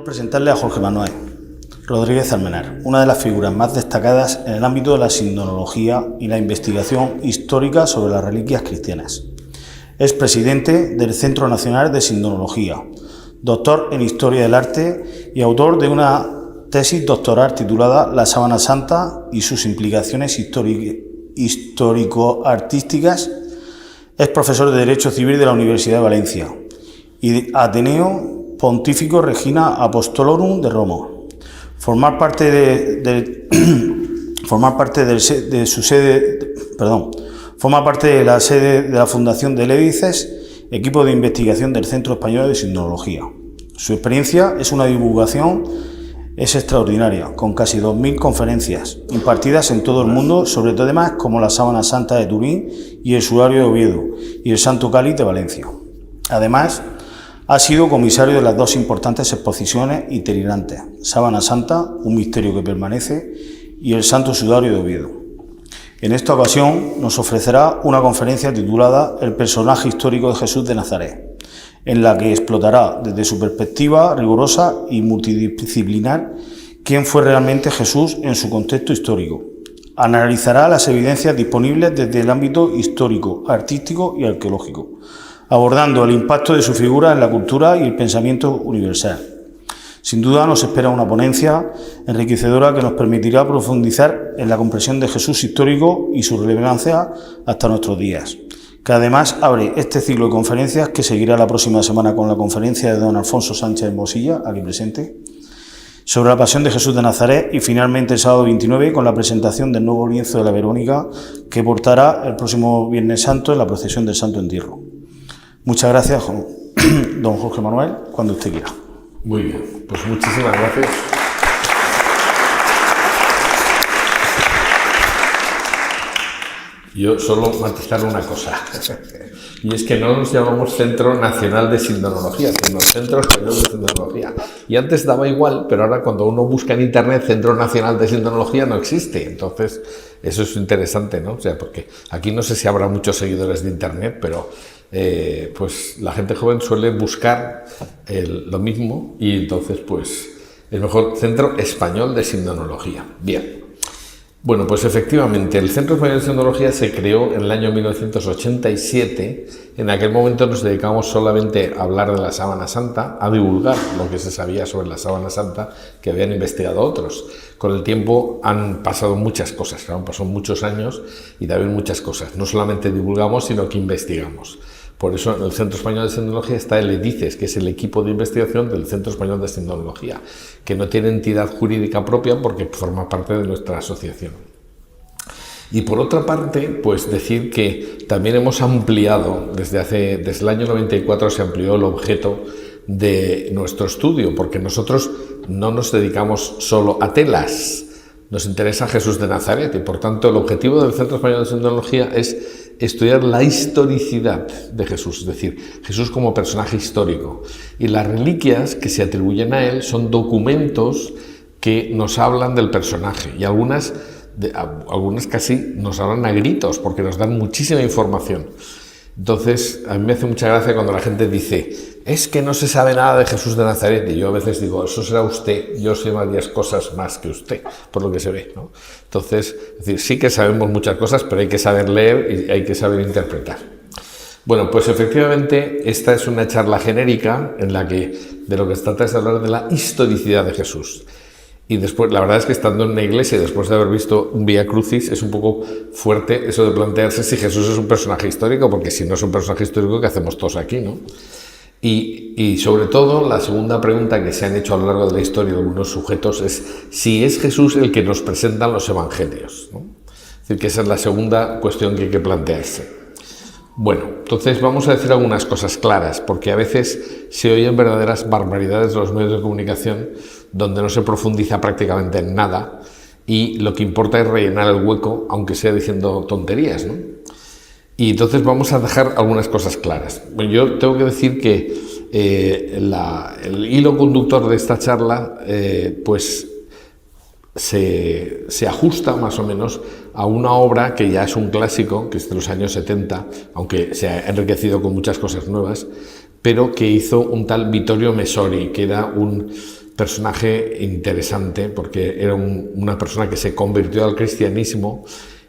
presentarle a Jorge Manuel Rodríguez Almenar, una de las figuras más destacadas en el ámbito de la sindonología y la investigación histórica sobre las reliquias cristianas. Es presidente del Centro Nacional de Sindonología, doctor en Historia del Arte y autor de una tesis doctoral titulada La Sábana Santa y sus implicaciones histórico-artísticas. Es profesor de Derecho Civil de la Universidad de Valencia y Ateneo Pontificio Regina Apostolorum de Roma. Formar parte de la sede de la Fundación de Lédices, equipo de investigación del Centro Español de Sindonología. Su experiencia es una divulgación extraordinaria, con casi 2000 conferencias impartidas en todo el mundo sobre temas como la Sábana Santa de Turín y el Sudario de Oviedo y el Santo Cáliz de Valencia. Además, ha sido comisario de las dos importantes exposiciones itinerantes, Sábana Santa, un misterio que permanece, y el Santo Sudario de Oviedo. En esta ocasión nos ofrecerá una conferencia titulada El personaje histórico de Jesús de Nazaret, en la que explotará desde su perspectiva rigurosa y multidisciplinar quién fue realmente Jesús en su contexto histórico. Analizará las evidencias disponibles desde el ámbito histórico, artístico y arqueológico, abordando el impacto de su figura en la cultura y el pensamiento universal. Sin duda nos espera una ponencia enriquecedora que nos permitirá profundizar en la comprensión de Jesús histórico y su relevancia hasta nuestros días, que además abre este ciclo de conferencias que seguirá la próxima semana con la conferencia de don Alfonso Sánchez Mosilla, aquí presente, sobre la pasión de Jesús de Nazaret, y finalmente el sábado 29 con la presentación del nuevo lienzo de la Verónica que portará el próximo Viernes Santo en la procesión del Santo Entierro. Muchas gracias, don Jorge Manuel, cuando usted quiera. Muy bien, pues muchísimas gracias. Yo solo matizar una cosa, y es que no nos llamamos Centro Nacional de Sindonología, sino Centro Español de Sindonología. Y antes daba igual, pero ahora cuando uno busca en Internet Centro Nacional de Sindonología no existe. Entonces, eso es interesante, ¿no? O sea, porque aquí no sé si habrá muchos seguidores de Internet, pero pues la gente joven suele buscar lo mismo, y entonces pues el mejor Centro Español de Sindonología. Bien, bueno, pues efectivamente el Centro Español de Sindonología se creó en el año 1987. En aquel momento nos dedicamos solamente a hablar de la Sábana Santa, a divulgar lo que se sabía sobre la Sábana Santa que habían investigado otros. Con el tiempo han pasado muchas cosas, han pasado muchos años y también muchas cosas. No solamente divulgamos, sino que investigamos. Por eso en el Centro Español de Sindonología está el EDICES, que es el equipo de investigación del Centro Español de Sindonología, que no tiene entidad jurídica propia porque forma parte de nuestra asociación. Y por otra parte, pues decir que también hemos ampliado, desde el año 94 se amplió el objeto de nuestro estudio, porque nosotros no nos dedicamos solo a telas, nos interesa Jesús de Nazaret, y por tanto el objetivo del Centro Español de Sindonología es estudiar la historicidad de Jesús, es decir, Jesús como personaje histórico. Y las reliquias que se atribuyen a él son documentos que nos hablan del personaje, y algunas casi nos hablan a gritos porque nos dan muchísima información. Entonces, a mí me hace mucha gracia cuando la gente dice es que no se sabe nada de Jesús de Nazaret, y yo a veces digo, eso será usted, yo sé varias cosas más que usted, por lo que se ve, ¿no? Entonces, es decir, sí que sabemos muchas cosas, pero hay que saber leer y hay que saber interpretar. Bueno, pues efectivamente esta es una charla genérica en la que de lo que se trata es hablar de la historicidad de Jesús. Y después, la verdad es que estando en una iglesia y después de haber visto un Vía Crucis, es un poco fuerte eso de plantearse si Jesús es un personaje histórico, porque si no es un personaje histórico, ¿qué hacemos todos aquí, no? Y sobre todo, la segunda pregunta que se han hecho a lo largo de la historia de algunos sujetos es si es Jesús el que nos presentan los evangelios, ¿no? Es decir, que esa es la segunda cuestión que hay que plantearse. Bueno, entonces vamos a decir algunas cosas claras, porque a veces se oyen verdaderas barbaridades de los medios de comunicación donde no se profundiza prácticamente en nada y lo que importa es rellenar el hueco, aunque sea diciendo tonterías, ¿no? Y entonces vamos a dejar algunas cosas claras. Bueno, yo tengo que decir que el hilo conductor de esta charla pues se ajusta más o menos a una obra que ya es un clásico, que es de los años 70, aunque se ha enriquecido con muchas cosas nuevas, pero que hizo un tal Vittorio Messori, que era un personaje interesante porque era una persona que se convirtió al cristianismo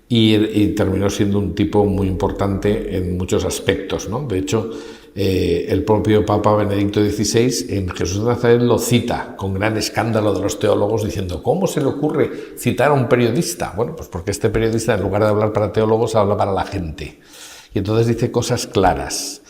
y terminó siendo un tipo muy importante en muchos aspectos, ¿no? De hecho, el propio Papa Benedicto XVI en Jesús de Nazaret lo cita con gran escándalo de los teólogos diciendo ¿cómo se le ocurre citar a un periodista? Bueno, pues porque este periodista en lugar de hablar para teólogos habla para la gente y entonces dice cosas claras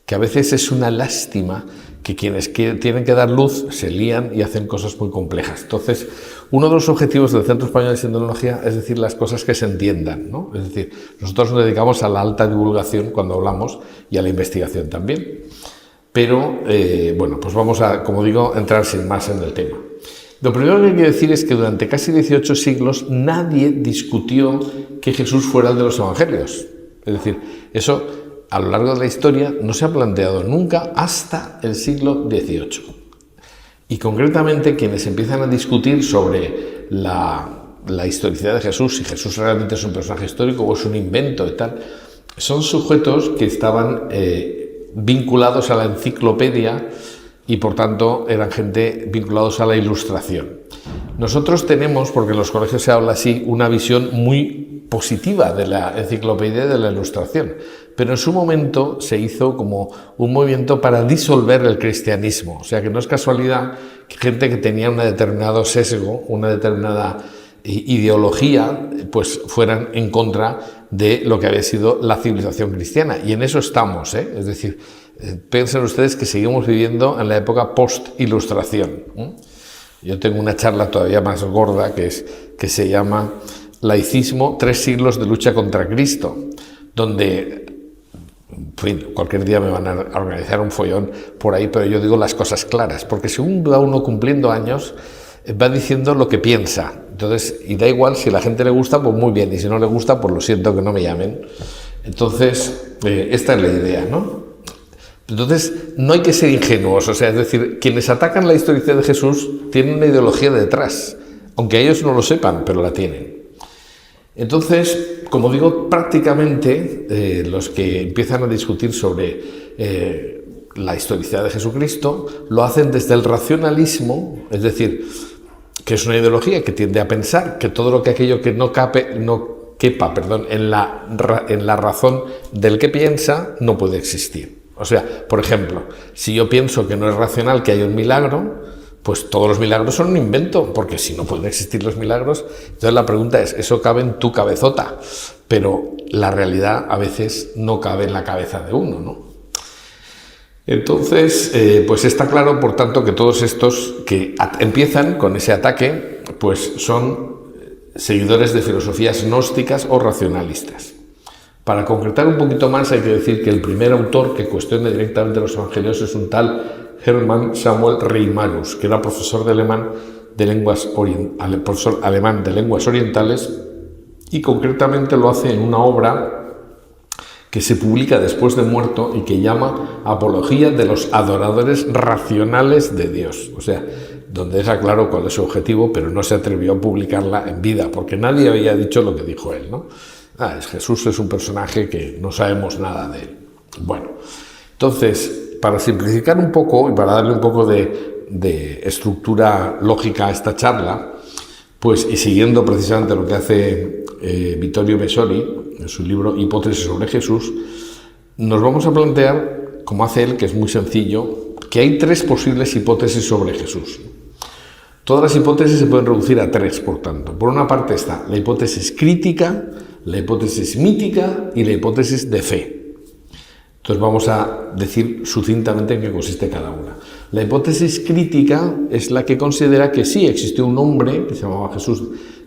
que a veces es una lástima que quienes tienen que dar luz se lían y hacen cosas muy complejas. Entonces, uno de los objetivos del Centro Español de Sindonología es decir las cosas que se entiendan, ¿no? Es decir, nosotros nos dedicamos a la alta divulgación cuando hablamos y a la investigación también. Pero, bueno, pues vamos a, como digo, entrar sin más en el tema. Lo primero que quiero decir es que durante casi 18 siglos nadie discutió que Jesús fuera el de los evangelios. Es decir, eso a lo largo de la historia no se ha planteado nunca hasta el siglo XVIII. Y concretamente quienes empiezan a discutir sobre la historicidad de Jesús, si Jesús realmente es un personaje histórico o es un invento y tal, son sujetos que estaban vinculados a la enciclopedia y por tanto eran gente vinculados a la Ilustración. Nosotros tenemos, porque en los colegios se habla así, una visión muy positiva de la enciclopedia y de la Ilustración, pero en su momento se hizo como un movimiento para disolver el cristianismo, o sea que no es casualidad que gente que tenía un determinado sesgo, una determinada ideología, pues fueran en contra de lo que había sido la civilización cristiana, y en eso estamos, es decir, piensen ustedes que seguimos viviendo en la época post-Ilustración. Yo tengo una charla todavía más gorda que se llama Laicismo, 3 siglos de lucha contra Cristo, donde, en fin, cualquier día me van a organizar un follón por ahí, pero yo digo las cosas claras, porque según va uno cumpliendo años, va diciendo lo que piensa. Entonces, y da igual, si a la gente le gusta, pues muy bien, y si no le gusta, pues lo siento, que no me llamen. Entonces, esta es la idea, ¿no? Entonces, no hay que ser ingenuos, o sea, es decir, quienes atacan la historicidad de Jesús tienen una ideología detrás, aunque ellos no lo sepan, pero la tienen. Entonces, como digo, prácticamente los que empiezan a discutir sobre la historicidad de Jesucristo lo hacen desde el racionalismo, es decir, que es una ideología que tiende a pensar que todo aquello que no quepa en la razón del que piensa no puede existir. O sea, por ejemplo, si yo pienso que no es racional que haya un milagro, pues todos los milagros son un invento, porque si no pueden existir los milagros, entonces la pregunta es, ¿eso cabe en tu cabezota? Pero la realidad a veces no cabe en la cabeza de uno, ¿no? Entonces, pues está claro, por tanto, que todos estos que empiezan con ese ataque, pues son seguidores de filosofías gnósticas o racionalistas. Para concretar un poquito más, hay que decir que el primer autor que cuestiona directamente los evangelios es un tal Hermann Samuel Reimarus, que era profesor alemán de lenguas orientales, y concretamente lo hace en una obra que se publica después de muerto y que llama Apología de los adoradores racionales de Dios. O sea, donde deja claro cuál es su objetivo, pero no se atrevió a publicarla en vida, porque nadie había dicho lo que dijo él, ¿no? Jesús es un personaje que no sabemos nada de él. Bueno, entonces, para simplificar un poco y para darle un poco de estructura lógica a esta charla, pues, y siguiendo precisamente lo que hace Vittorio Messori en su libro Hipótesis sobre Jesús, nos vamos a plantear, como hace él, que es muy sencillo, que hay 3 posibles hipótesis sobre Jesús. Todas las hipótesis se pueden reducir a 3, por tanto. Por una parte está la hipótesis crítica, la hipótesis mítica y la hipótesis de fe. Entonces vamos a decir sucintamente en qué consiste cada una. La hipótesis crítica es la que considera que sí existió un hombre que se llamaba Jesús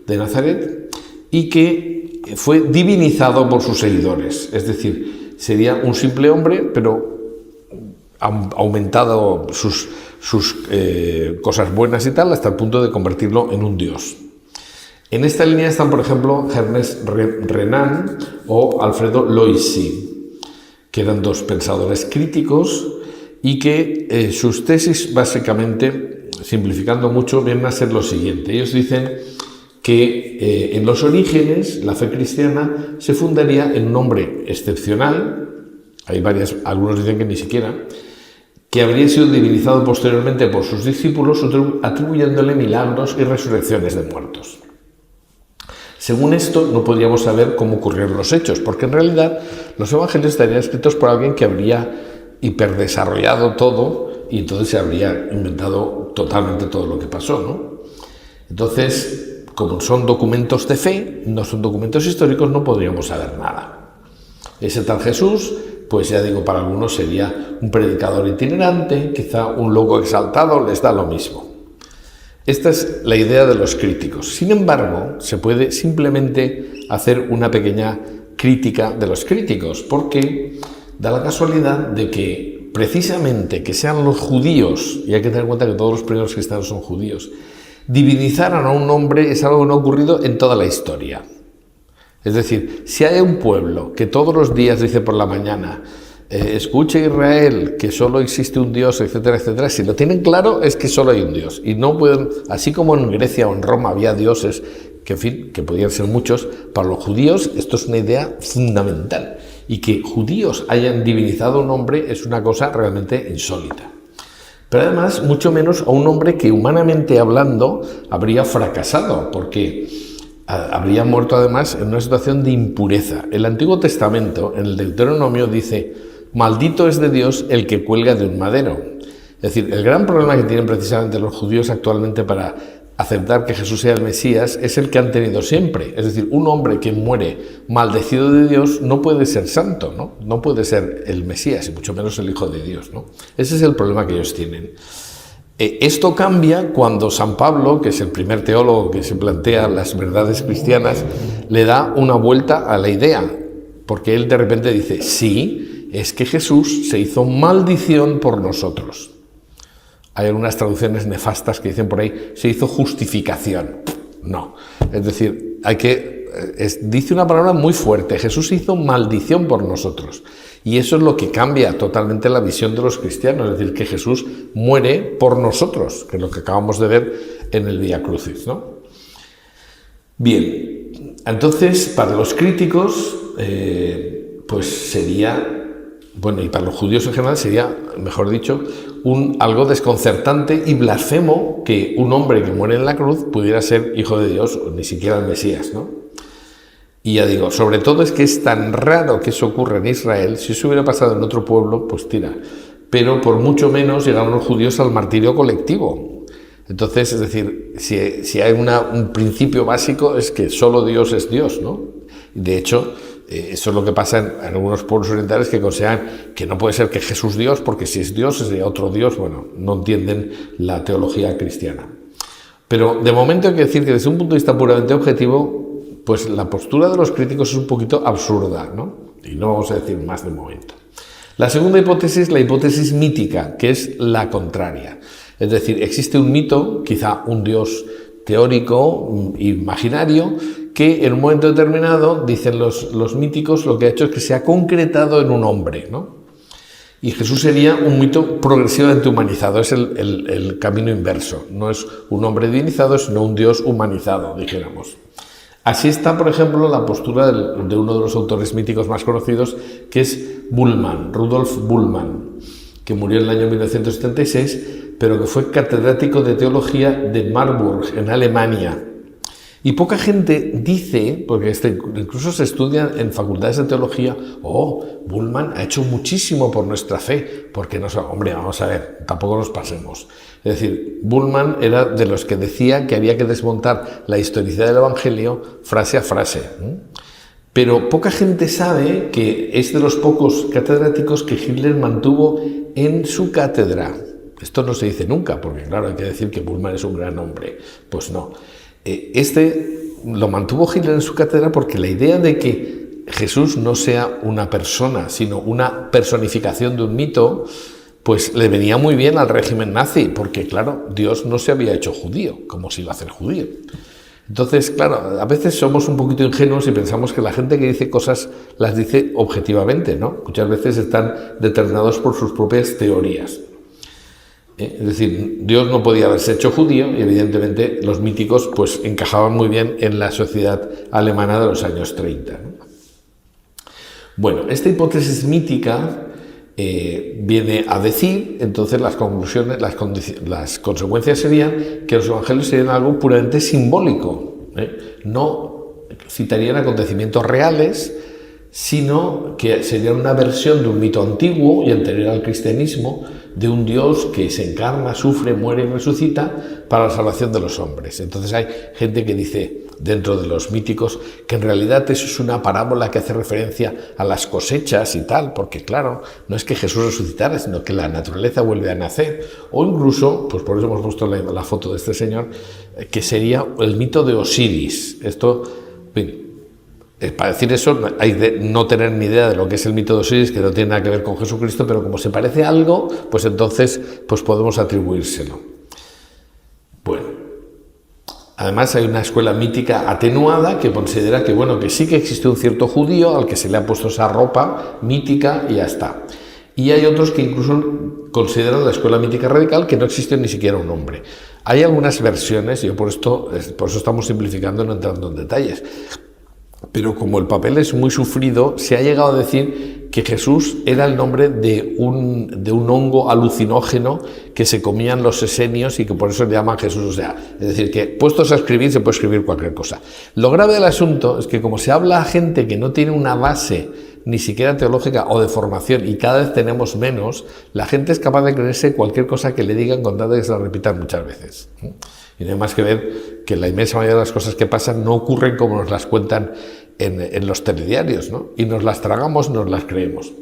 de Nazaret y que fue divinizado por sus seguidores. Es decir, sería un simple hombre, pero ha aumentado sus cosas buenas y tal hasta el punto de convertirlo en un dios. En esta línea están, por ejemplo, Ernest Renan o Alfredo Loisy, que eran 2 pensadores críticos y que sus tesis, básicamente, simplificando mucho, vienen a ser lo siguiente. Ellos dicen que en los orígenes la fe cristiana se fundaría en un hombre excepcional, hay algunos dicen que ni siquiera, que habría sido divinizado posteriormente por sus discípulos, atribuyéndole milagros y resurrecciones de muertos. Según esto, no podríamos saber cómo ocurrieron los hechos, porque en realidad los evangelios estarían escritos por alguien que habría hiperdesarrollado todo y entonces se habría inventado totalmente todo lo que pasó, ¿no? Entonces, como son documentos de fe, no son documentos históricos, no podríamos saber nada. Ese tal Jesús, pues ya digo, para algunos sería un predicador itinerante, quizá un loco exaltado, les da lo mismo. Esta es la idea de los críticos. Sin embargo, se puede simplemente hacer una pequeña crítica de los críticos, porque da la casualidad de que precisamente que sean los judíos, y hay que tener en cuenta que todos los primeros cristianos son judíos, divinizaran a un hombre es algo que no ha ocurrido en toda la historia. Es decir, si hay un pueblo que todos los días dice por la mañana, escucha Israel que solo existe un Dios, etcétera, etcétera, si lo tienen claro es que solo hay un Dios. Y no pueden, así como en Grecia o en Roma había dioses, que en fin, que podían ser muchos, para los judíos esto es una idea fundamental. Y que judíos hayan divinizado a un hombre es una cosa realmente insólita. Pero además, mucho menos a un hombre que humanamente hablando habría fracasado, porque habría muerto además en una situación de impureza. El Antiguo Testamento, en el Deuteronomio, dice: maldito es de Dios el que cuelga de un madero. Es decir, el gran problema que tienen precisamente los judíos actualmente para aceptar que Jesús sea el Mesías es el que han tenido siempre. Es decir, un hombre que muere maldecido de Dios no puede ser santo, ¿no? No puede ser el Mesías, y mucho menos el Hijo de Dios, ¿no? Ese es el problema que ellos tienen. Esto cambia cuando San Pablo, que es el primer teólogo que se plantea las verdades cristianas, le da una vuelta a la idea, porque él de repente dice: sí, es que Jesús se hizo maldición por nosotros. Hay algunas traducciones nefastas que dicen por ahí, se hizo justificación. No, es decir, dice una palabra muy fuerte: Jesús se hizo maldición por nosotros. Y eso es lo que cambia totalmente la visión de los cristianos, es decir, que Jesús muere por nosotros, que es lo que acabamos de ver en el Vía Crucis, ¿no? Bien, entonces, para los críticos, pues sería, bueno, y para los judíos en general sería, mejor dicho, algo desconcertante y blasfemo que un hombre que muere en la cruz pudiera ser hijo de Dios, o ni siquiera el Mesías, ¿no? Y ya digo, sobre todo es que es tan raro que eso ocurra en Israel. Si eso hubiera pasado en otro pueblo, pues tira. Pero por mucho menos llegaron los judíos al martirio colectivo. Entonces, es decir, si hay un principio básico es que solo Dios es Dios, ¿no? De hecho, eso es lo que pasa en algunos pueblos orientales, que consideran que no puede ser que Jesús Dios, porque si es Dios sería otro Dios. Bueno, no entienden la teología cristiana. Pero de momento hay que decir que desde un punto de vista puramente objetivo, pues la postura de los críticos es un poquito absurda, ¿no? Y no vamos a decir más de momento. La segunda hipótesis, la hipótesis mítica, que es la contraria. Es decir, existe un mito, quizá un dios teórico, imaginario, que en un momento determinado, dicen los míticos, lo que ha hecho es que se ha concretado en un hombre, ¿no? Y Jesús sería un mito progresivamente humanizado, es el camino inverso. No es un hombre divinizado, sino un dios humanizado, dijéramos. Así está, por ejemplo, la postura de uno de los autores míticos más conocidos, que es Bullmann, Rudolf Bullmann, que murió en el año 1976, pero que fue catedrático de teología de Marburg, en Alemania. Y poca gente dice, porque incluso se estudia en facultades de teología, Bullmann ha hecho muchísimo por nuestra fe, porque no, hombre, vamos a ver, tampoco nos pasemos. Es decir, Bullmann era de los que decía que había que desmontar la historicidad del Evangelio frase a frase. Pero poca gente sabe que es de los pocos catedráticos que Hitler mantuvo en su cátedra. Esto no se dice nunca, porque claro, hay que decir que Bullmann es un gran hombre. Pues no. Lo mantuvo Hitler en su cátedra porque la idea de que Jesús no sea una persona, sino una personificación de un mito, pues le venía muy bien al régimen nazi, porque claro, Dios no se había hecho judío, como se iba a hacer judío. Entonces, claro, a veces somos un poquito ingenuos y pensamos que la gente que dice cosas las dice objetivamente, ¿no? Muchas veces están determinados por sus propias teorías. Es decir, Dios no podía haberse hecho judío y evidentemente los míticos pues encajaban muy bien en la sociedad alemana de los años 30, ¿no? Bueno, esta hipótesis mítica viene a decir, entonces las conclusiones, las consecuencias serían que los evangelios serían algo puramente simbólico, no citarían acontecimientos reales, sino que serían una versión de un mito antiguo y anterior al cristianismo, de un Dios que se encarna, sufre, muere y resucita para la salvación de los hombres. Entonces hay gente que dice, dentro de los míticos, que en realidad eso es una parábola que hace referencia a las cosechas y tal, porque claro, no es que Jesús resucitara, sino que la naturaleza vuelve a nacer, o incluso, pues por eso hemos puesto la foto de este señor, que sería el mito de Osiris. Esto, para decir eso, hay de no tener ni idea de lo que es el mito de Osiris, que no tiene nada que ver con Jesucristo, pero como se parece a algo, pues entonces pues podemos atribuírselo. Bueno, además hay una escuela mítica atenuada que considera que, bueno, que sí que existe un cierto judío al que se le ha puesto esa ropa mítica y ya está. Y hay otros que incluso consideran la escuela mítica radical que no existe ni siquiera un hombre. Hay algunas versiones, y por eso estamos simplificando, no entrando en detalles. Pero como el papel es muy sufrido, se ha llegado a decir que Jesús era el nombre de un hongo alucinógeno que se comían los esenios y que por eso le llaman Jesús. O sea, es decir, que puestos a escribir se puede escribir cualquier cosa. Lo grave del asunto es que como se habla a gente que no tiene una base ni siquiera teológica o de formación, y cada vez tenemos menos, la gente es capaz de creerse cualquier cosa que le digan con tal de que se la repitan muchas veces. Y no hay más que ver que la inmensa mayoría de las cosas que pasan no ocurren como nos las cuentan en los telediarios, ¿no? Y nos las tragamos, nos las creemos.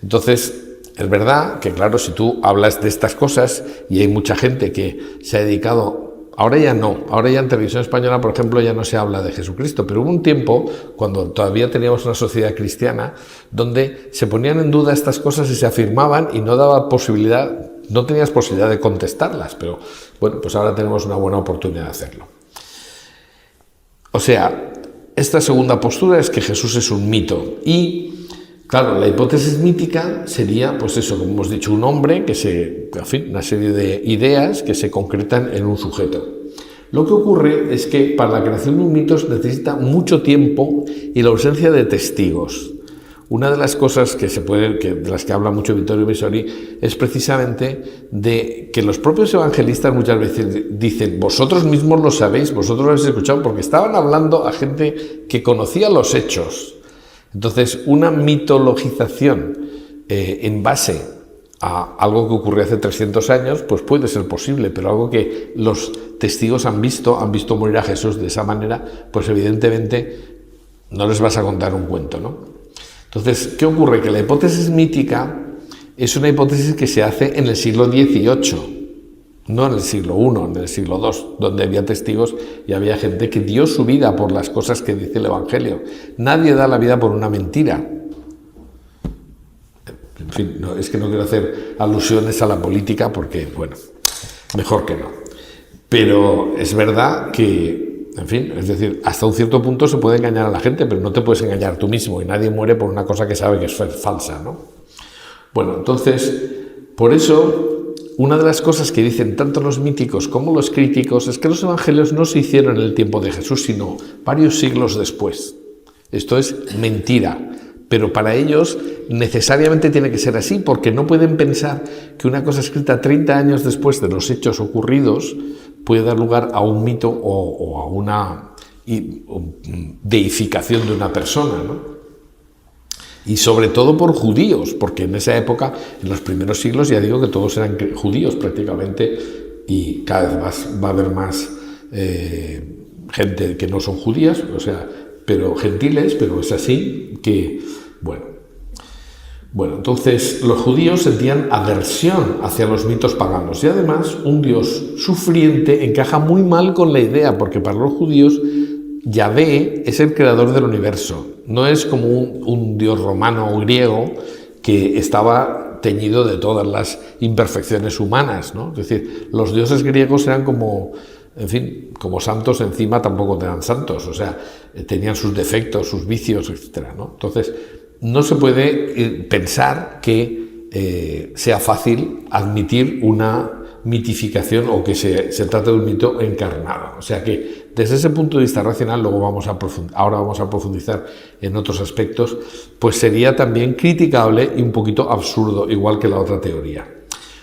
Entonces, es verdad que, claro, si tú hablas de estas cosas, y hay mucha gente que se ha dedicado, ahora ya no, ahora ya en televisión española, por ejemplo, ya no se habla de Jesucristo, pero hubo un tiempo, cuando todavía teníamos una sociedad cristiana, donde se ponían en duda estas cosas y se afirmaban y no daba posibilidad, no tenías posibilidad de contestarlas, pero bueno, pues ahora tenemos una buena oportunidad de hacerlo. O sea, esta segunda postura es que Jesús es un mito y, claro, la hipótesis mítica sería, pues eso, como hemos dicho, un hombre que en fin, una serie de ideas que se concretan en un sujeto. Lo que ocurre es que para la creación de un mito se necesita mucho tiempo y la ausencia de testigos. Una de las cosas de las que habla mucho Vittorio Messori es precisamente de que los propios evangelistas muchas veces dicen, vosotros mismos lo sabéis, vosotros lo habéis escuchado, porque estaban hablando a gente que conocía los hechos. Entonces, una mitologización en base a algo que ocurrió hace 300 años, pues puede ser posible, pero algo que los testigos han visto morir a Jesús de esa manera, pues evidentemente no les vas a contar un cuento, ¿no? Entonces, ¿qué ocurre? Que la hipótesis mítica es una hipótesis que se hace en el siglo XVIII, no en el siglo I, en el siglo II, donde había testigos y había gente que dio su vida por las cosas que dice el Evangelio. Nadie da la vida por una mentira. En fin, es que no quiero hacer alusiones a la política porque, bueno, mejor que no. Pero es verdad que, en fin, es decir, hasta un cierto punto se puede engañar a la gente, pero no te puedes engañar tú mismo y nadie muere por una cosa que sabe que es falsa, ¿no? Bueno, entonces, por eso, una de las cosas que dicen tanto los míticos como los críticos es que los evangelios no se hicieron en el tiempo de Jesús, sino varios siglos después. Esto es mentira, pero para ellos necesariamente tiene que ser así, porque no pueden pensar que una cosa escrita 30 años después de los hechos ocurridos puede dar lugar a un mito o a una deificación de una persona, ¿no? Y sobre todo por judíos, porque en esa época, en los primeros siglos, ya digo que todos eran judíos prácticamente, y cada vez más va a haber más gente que no son judías, o sea, pero gentiles, pero es así que, bueno, entonces los judíos sentían aversión hacia los mitos paganos y además un Dios sufriente encaja muy mal con la idea, porque para los judíos Yahvé es el creador del universo, no es como un Dios romano o griego que estaba teñido de todas las imperfecciones humanas, ¿no? Es decir, los dioses griegos eran como, en fin, como santos encima tampoco eran santos, o sea, tenían sus defectos, sus vicios, etcétera, ¿no? Entonces, no se puede pensar que sea fácil admitir una mitificación o que se trate de un mito encarnado. O sea que desde ese punto de vista racional, ahora vamos a profundizar en otros aspectos, pues sería también criticable y un poquito absurdo, igual que la otra teoría.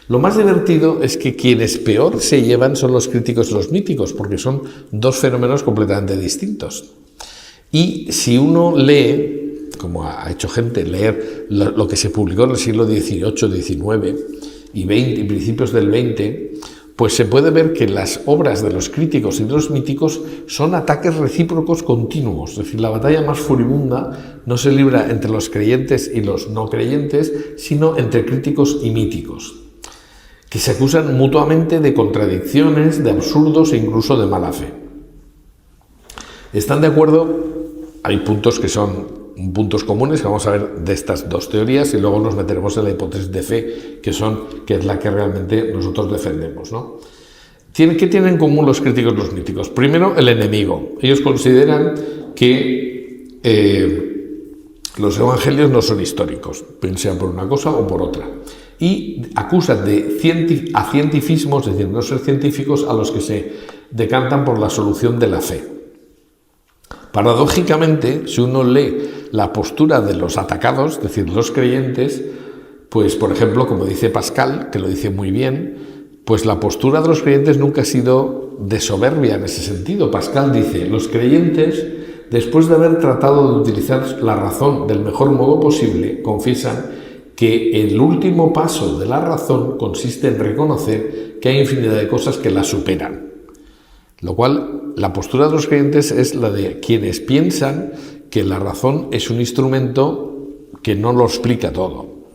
Lo más divertido es que quienes peor se llevan son los críticos y los míticos, porque son dos fenómenos completamente distintos. Y si uno lee, como ha hecho gente, leer lo que se publicó en el siglo XVIII, XIX y XX, y principios del XX, pues se puede ver que las obras de los críticos y de los míticos son ataques recíprocos continuos. Es decir, la batalla más furibunda no se libra entre los creyentes y los no creyentes, sino entre críticos y míticos, que se acusan mutuamente de contradicciones, de absurdos e incluso de mala fe. ¿Están de acuerdo? Hay puntos que son puntos comunes que vamos a ver de estas dos teorías y luego nos meteremos en la hipótesis de fe, que es la que realmente nosotros defendemos, ¿no? ¿Qué tienen en común los críticos y los míticos? Primero, el enemigo. Ellos consideran que los evangelios no son históricos, bien sea por una cosa o por otra. Y acusan a cientifismos, es decir, no ser científicos, a los que se decantan por la solución de la fe. Paradójicamente, si uno lee la postura de los atacados, es decir, los creyentes, pues, por ejemplo, como dice Pascal, que lo dice muy bien, pues la postura de los creyentes nunca ha sido de soberbia en ese sentido. Pascal dice, los creyentes, después de haber tratado de utilizar la razón del mejor modo posible, confiesan que el último paso de la razón consiste en reconocer que hay infinidad de cosas que la superan. Lo cual, la postura de los creyentes es la de quienes piensan que la razón es un instrumento que no lo explica todo.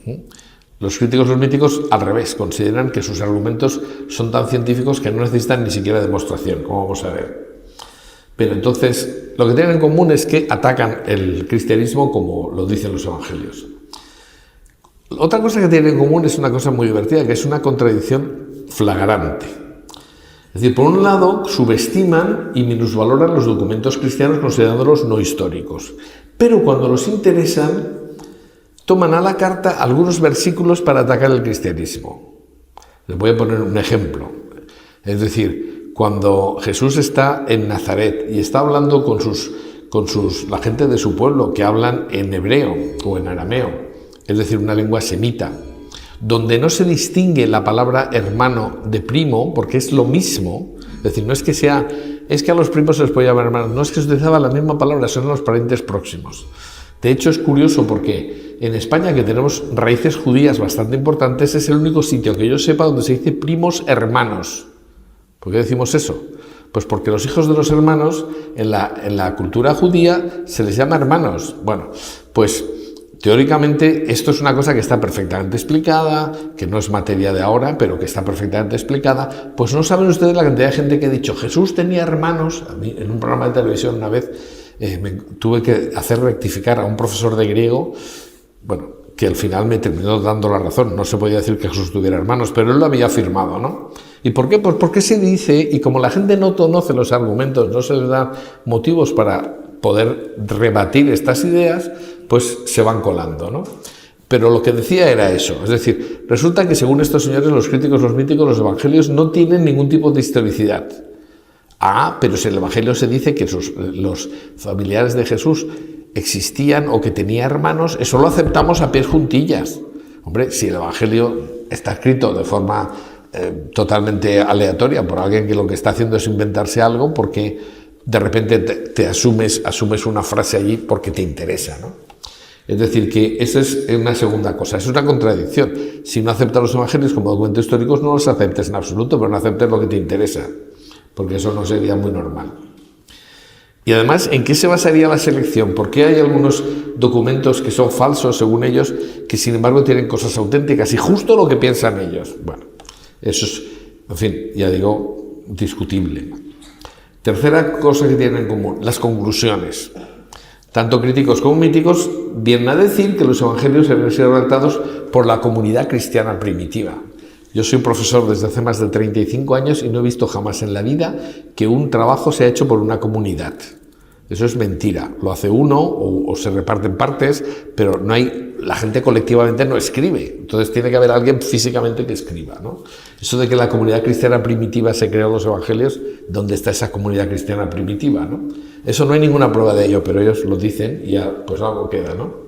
Los críticos y los míticos, al revés, consideran que sus argumentos son tan científicos que no necesitan ni siquiera demostración, como vamos a ver. Pero entonces, lo que tienen en común es que atacan el cristianismo como lo dicen los evangelios. Otra cosa que tienen en común es una cosa muy divertida, que es una contradicción flagrante. Es decir, por un lado, subestiman y minusvaloran los documentos cristianos considerándolos no históricos. Pero cuando los interesan, toman a la carta algunos versículos para atacar el cristianismo. Les voy a poner un ejemplo. Es decir, cuando Jesús está en Nazaret y está hablando con la gente de su pueblo, que hablan en hebreo o en arameo, es decir, una lengua semita, donde no se distingue la palabra hermano de primo, porque es lo mismo, es decir, no es que a los primos se les puede llamar hermanos, no es que se utilizaba la misma palabra, son los parientes próximos. De hecho, es curioso porque en España, que tenemos raíces judías bastante importantes, es el único sitio que yo sepa donde se dice primos hermanos. ¿Por qué decimos eso? Pues porque los hijos de los hermanos, en la cultura judía, se les llama hermanos. Bueno, pues teóricamente esto es una cosa que está perfectamente explicada, que no es materia de ahora, pero que está perfectamente explicada. Pues no saben ustedes la cantidad de gente que ha dicho, Jesús tenía hermanos. A mí, en un programa de televisión una vez, tuve que hacer rectificar a un profesor de griego, bueno, que al final me terminó dando la razón. No se podía decir que Jesús tuviera hermanos, pero él lo había afirmado, ¿no? ¿Y por qué? Pues porque se dice, y como la gente no conoce los argumentos, no se les da motivos para poder rebatir estas ideas, pues se van colando, ¿no? Pero lo que decía era eso, es decir, resulta que según estos señores, los críticos, los míticos, los evangelios no tienen ningún tipo de historicidad. Ah, pero si en el evangelio se dice que los familiares de Jesús existían o que tenía hermanos, eso lo aceptamos a pies juntillas. Hombre, si el evangelio está escrito de forma totalmente aleatoria por alguien que lo que está haciendo es inventarse algo, porque de repente te asumes una frase allí porque te interesa, ¿no? Es decir, que esa es una segunda cosa, es una contradicción. Si no aceptas los evangelios como documentos históricos, no los aceptes en absoluto, pero no aceptes lo que te interesa, porque eso no sería muy normal. Y además, ¿en qué se basaría la selección? ¿Por qué hay algunos documentos que son falsos, según ellos, que sin embargo tienen cosas auténticas y justo lo que piensan ellos? Bueno, eso es, en fin, ya digo, discutible. Tercera cosa que tienen en común, las conclusiones. Tanto críticos como míticos vienen a decir que los evangelios deben ser redactados por la comunidad cristiana primitiva. Yo soy profesor desde hace más de 35 años y no he visto jamás en la vida que un trabajo sea hecho por una comunidad. Eso es mentira. Lo hace uno o se reparte en partes, pero no hay, la gente colectivamente no escribe. Entonces tiene que haber alguien físicamente que escriba, ¿no? Eso de que la comunidad cristiana primitiva se creó los evangelios, ¿dónde está esa comunidad cristiana primitiva, ¿no? Eso no hay ninguna prueba de ello, pero ellos lo dicen y ya pues algo queda, ¿no?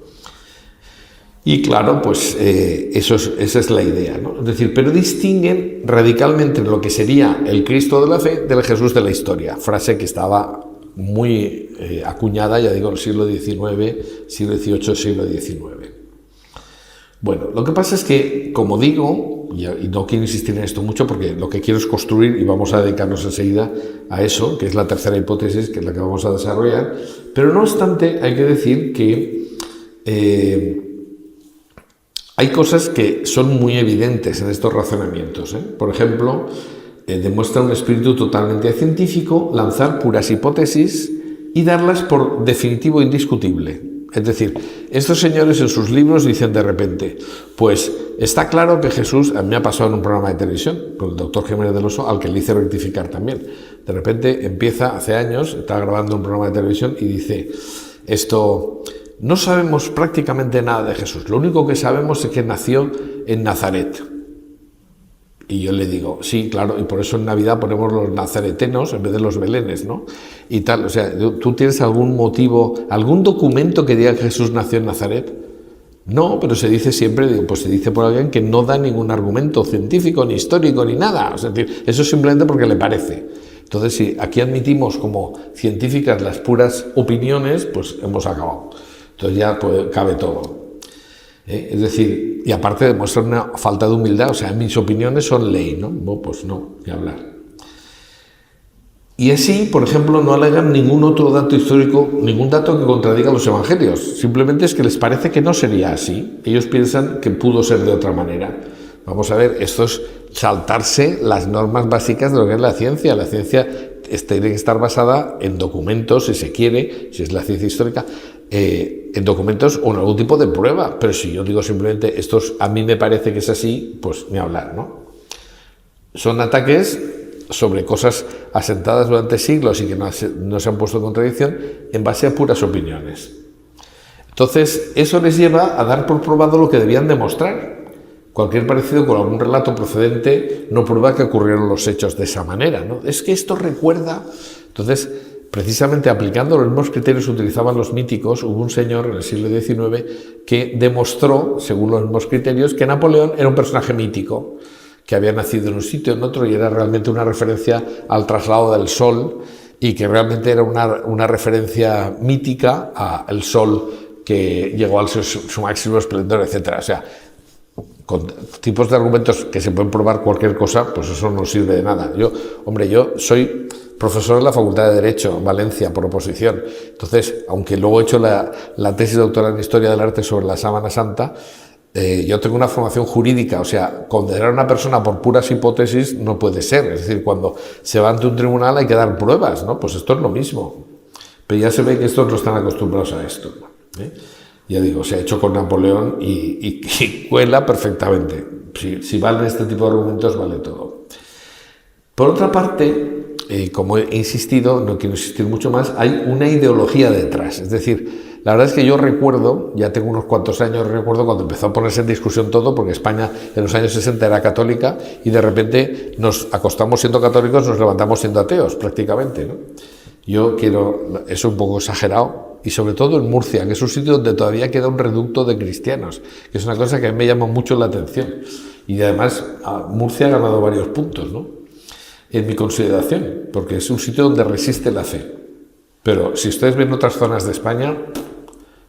Y claro, pues esa es la idea, ¿no? Es decir, pero distinguen radicalmente lo que sería el Cristo de la fe del Jesús de la historia, frase que estaba muy acuñada, ya digo, en el siglo XIX, siglo XVIII, siglo XIX. Bueno, lo que pasa es que, como digo, y no quiero insistir en esto mucho porque lo que quiero es construir, y vamos a dedicarnos enseguida a eso, que es la tercera hipótesis, que es la que vamos a desarrollar, pero no obstante hay que decir que hay cosas que son muy evidentes en estos razonamientos, ¿eh? Por ejemplo, demuestra un espíritu totalmente científico, lanzar puras hipótesis y darlas por definitivo e indiscutible. Es decir, estos señores en sus libros dicen de repente, pues está claro que Jesús, a mí me ha pasado en un programa de televisión, con el doctor Jiménez del Oso, al que le hice rectificar también. De repente empieza, hace años, está grabando un programa de televisión y dice, no sabemos prácticamente nada de Jesús, lo único que sabemos es que nació en Nazaret. Y yo le digo, sí, claro, y por eso en Navidad ponemos los nazaretenos en vez de los belenes, ¿no? Y tal, o sea, ¿tú tienes algún motivo, algún documento que diga que Jesús nació en Nazaret? No, pero se dice siempre, pues se dice por alguien que no da ningún argumento científico, ni histórico, ni nada. O sea, eso es simplemente porque le parece. Entonces, si aquí admitimos como científicas las puras opiniones, pues hemos acabado. Entonces ya pues, cabe todo. Es decir, y aparte demuestra una falta de humildad, o sea, mis opiniones son ley, ¿no? Bueno, pues no, ni hablar. Y así, por ejemplo, no alegan ningún otro dato histórico, ningún dato que contradiga los evangelios, simplemente es que les parece que no sería así, ellos piensan que pudo ser de otra manera. Vamos a ver, esto es saltarse las normas básicas de lo que es la ciencia tiene que estar basada en documentos, si se quiere, si es la ciencia histórica, en documentos o en algún tipo de prueba, pero si yo digo simplemente a mí me parece que es así, pues ni hablar, ¿no? Son ataques sobre cosas asentadas durante siglos y que no se han puesto en contradicción en base a puras opiniones. Entonces, eso les lleva a dar por probado lo que debían demostrar. Cualquier parecido con algún relato procedente no prueba que ocurrieron los hechos de esa manera, ¿no? Es que esto recuerda. Entonces, precisamente aplicando los mismos criterios que utilizaban los míticos, hubo un señor en el siglo XIX que demostró, según los mismos criterios, que Napoleón era un personaje mítico, que había nacido en un sitio o en otro y era realmente una referencia al traslado del sol y que realmente era una referencia mítica al sol que llegó a su máximo esplendor, etc. O sea, con tipos de argumentos que se pueden probar cualquier cosa, pues eso no sirve de nada. Yo soy profesor en la Facultad de Derecho en Valencia por oposición. Entonces, aunque luego he hecho la tesis doctoral en Historia del Arte sobre la Sábana Santa, yo tengo una formación jurídica, o sea, condenar a una persona por puras hipótesis no puede ser. Es decir, cuando se va ante un tribunal hay que dar pruebas, ¿no? Pues esto es lo mismo. Pero ya se ve que estos no están acostumbrados a esto, ¿eh? Ya digo, se ha hecho con Napoleón y cuela perfectamente. Si valen este tipo de argumentos, vale todo. Por otra parte, como he insistido, no quiero insistir mucho más, hay una ideología detrás. Es decir, la verdad es que yo recuerdo, ya tengo unos cuantos años, recuerdo cuando empezó a ponerse en discusión todo, porque España en los años 60 era católica y de repente nos acostamos siendo católicos, nos levantamos siendo ateos prácticamente, ¿no? Eso es un poco exagerado, y sobre todo en Murcia, que es un sitio donde todavía queda un reducto de cristianos, que es una cosa que a mí me llama mucho la atención. Y además Murcia ha ganado varios puntos, ¿no?, en mi consideración, porque es un sitio donde resiste la fe. Pero si ustedes ven otras zonas de España,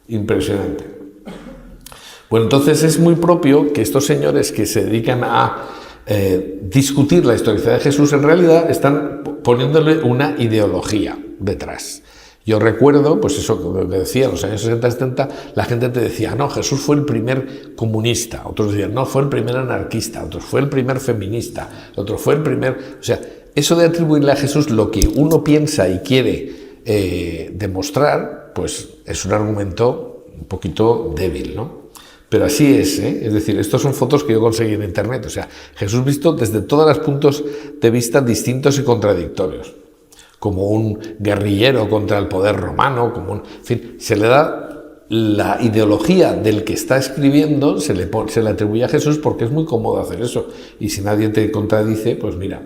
impresionante. Bueno, entonces es muy propio que estos señores que se dedican a discutir la historicidad de Jesús, en realidad están poniéndole una ideología detrás. Yo recuerdo, pues eso que decía, en los años 60-70, la gente te decía, no, Jesús fue el primer comunista, otros decían, no, fue el primer anarquista, otros fue el primer feminista, otros fue el primer... O sea, eso de atribuirle a Jesús lo que uno piensa y quiere demostrar, pues es un argumento un poquito débil, ¿no? Pero así es, ¿eh? Es decir, estas son fotos que yo conseguí en internet, o sea, Jesús visto desde todos los puntos de vista distintos y contradictorios. como un guerrillero contra el poder romano, en fin, se le da la ideología del que está escribiendo, se le atribuye a Jesús porque es muy cómodo hacer eso. Y si nadie te contradice, pues mira.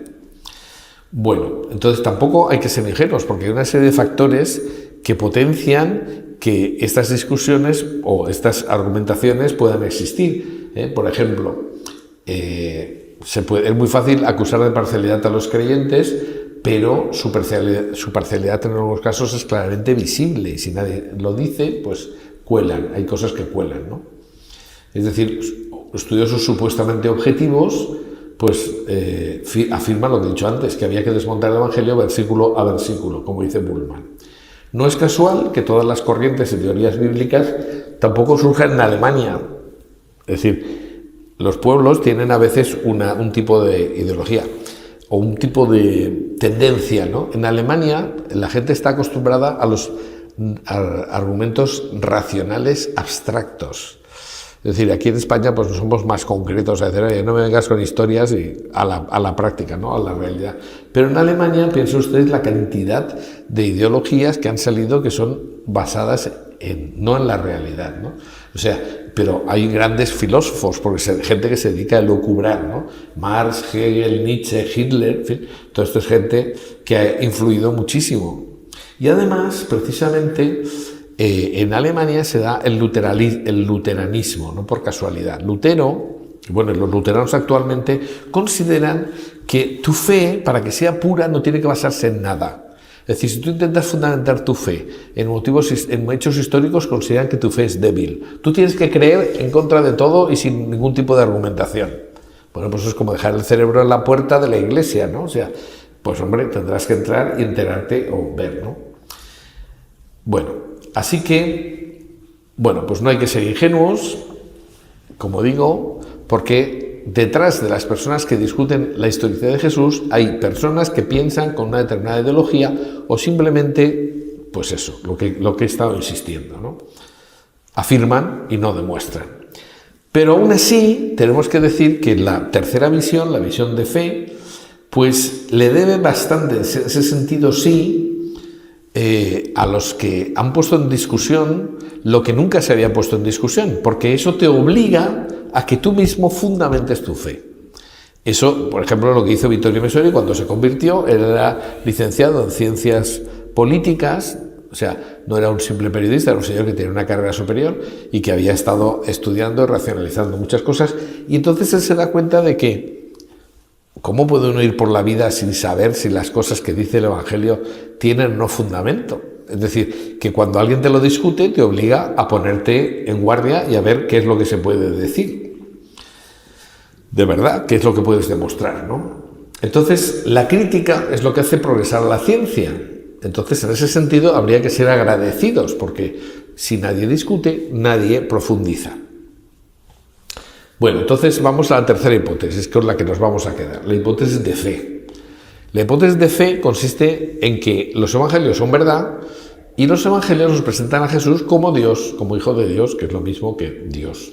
Bueno, entonces tampoco hay que ser ingenuos, porque hay una serie de factores que potencian que estas discusiones o estas argumentaciones puedan existir. Por ejemplo, es muy fácil acusar de parcialidad a los creyentes, pero su parcialidad en algunos casos es claramente visible, y si nadie lo dice, pues cuelan, hay cosas que cuelan, ¿no? Es decir, estudiosos supuestamente objetivos, pues afirman lo que he dicho antes, que había que desmontar el Evangelio versículo a versículo, como dice Bullmann. No es casual que todas las corrientes y teorías bíblicas tampoco surjan en Alemania. Es decir, los pueblos tienen a veces un tipo de ideología o un tipo de tendencia, ¿no? En Alemania la gente está acostumbrada a los argumentos racionales abstractos. Es decir, aquí en España pues somos más concretos, a decir, oye, no me vengas con historias y a la práctica, ¿no? A la realidad. Pero en Alemania, piensen ustedes la cantidad de ideologías que han salido que son basadas no en la realidad, ¿no? O sea, pero hay grandes filósofos, porque gente que se dedica a elucubrar, ¿no? Marx, Hegel, Nietzsche, Hitler, en fin, toda esto es gente que ha influido muchísimo. Y además, precisamente, en Alemania se da el luteranismo, no por casualidad. Lutero, bueno, los luteranos actualmente consideran que tu fe, para que sea pura, no tiene que basarse en nada. Es decir, si tú intentas fundamentar tu fe en hechos históricos, consideran que tu fe es débil. Tú tienes que creer en contra de todo y sin ningún tipo de argumentación. Bueno, pues eso es como dejar el cerebro en la puerta de la iglesia, ¿no? O sea, pues hombre, tendrás que entrar y enterarte o ver, ¿no? Bueno, así que, bueno, pues no hay que ser ingenuos, como digo, porque detrás de las personas que discuten la historicidad de Jesús hay personas que piensan con una determinada ideología o simplemente, pues eso, lo que he estado insistiendo, ¿no? Afirman y no demuestran. Pero aún así, tenemos que decir que la tercera visión, la visión de fe, pues le debe bastante, en ese sentido sí, a los que han puesto en discusión lo que nunca se había puesto en discusión, porque eso te obliga a que tú mismo fundamentes tu fe. Eso, por ejemplo, lo que hizo Vittorio Messori cuando se convirtió. Él era licenciado en ciencias políticas, o sea, no era un simple periodista, era un señor que tenía una carrera superior y que había estado estudiando y racionalizando muchas cosas, y entonces él se da cuenta de que ¿cómo puede uno ir por la vida sin saber si las cosas que dice el Evangelio tienen o no fundamento? Es decir, que cuando alguien te lo discute, te obliga a ponerte en guardia y a ver qué es lo que se puede decir. De verdad, qué es lo que puedes demostrar, ¿no? Entonces, la crítica es lo que hace progresar la ciencia. Entonces, en ese sentido, habría que ser agradecidos, porque si nadie discute, nadie profundiza. Bueno, entonces vamos a la tercera hipótesis, que es la que nos vamos a quedar, la hipótesis de fe. La hipótesis de fe consiste en que los evangelios son verdad y los evangelios nos presentan a Jesús como Dios, como Hijo de Dios, que es lo mismo que Dios.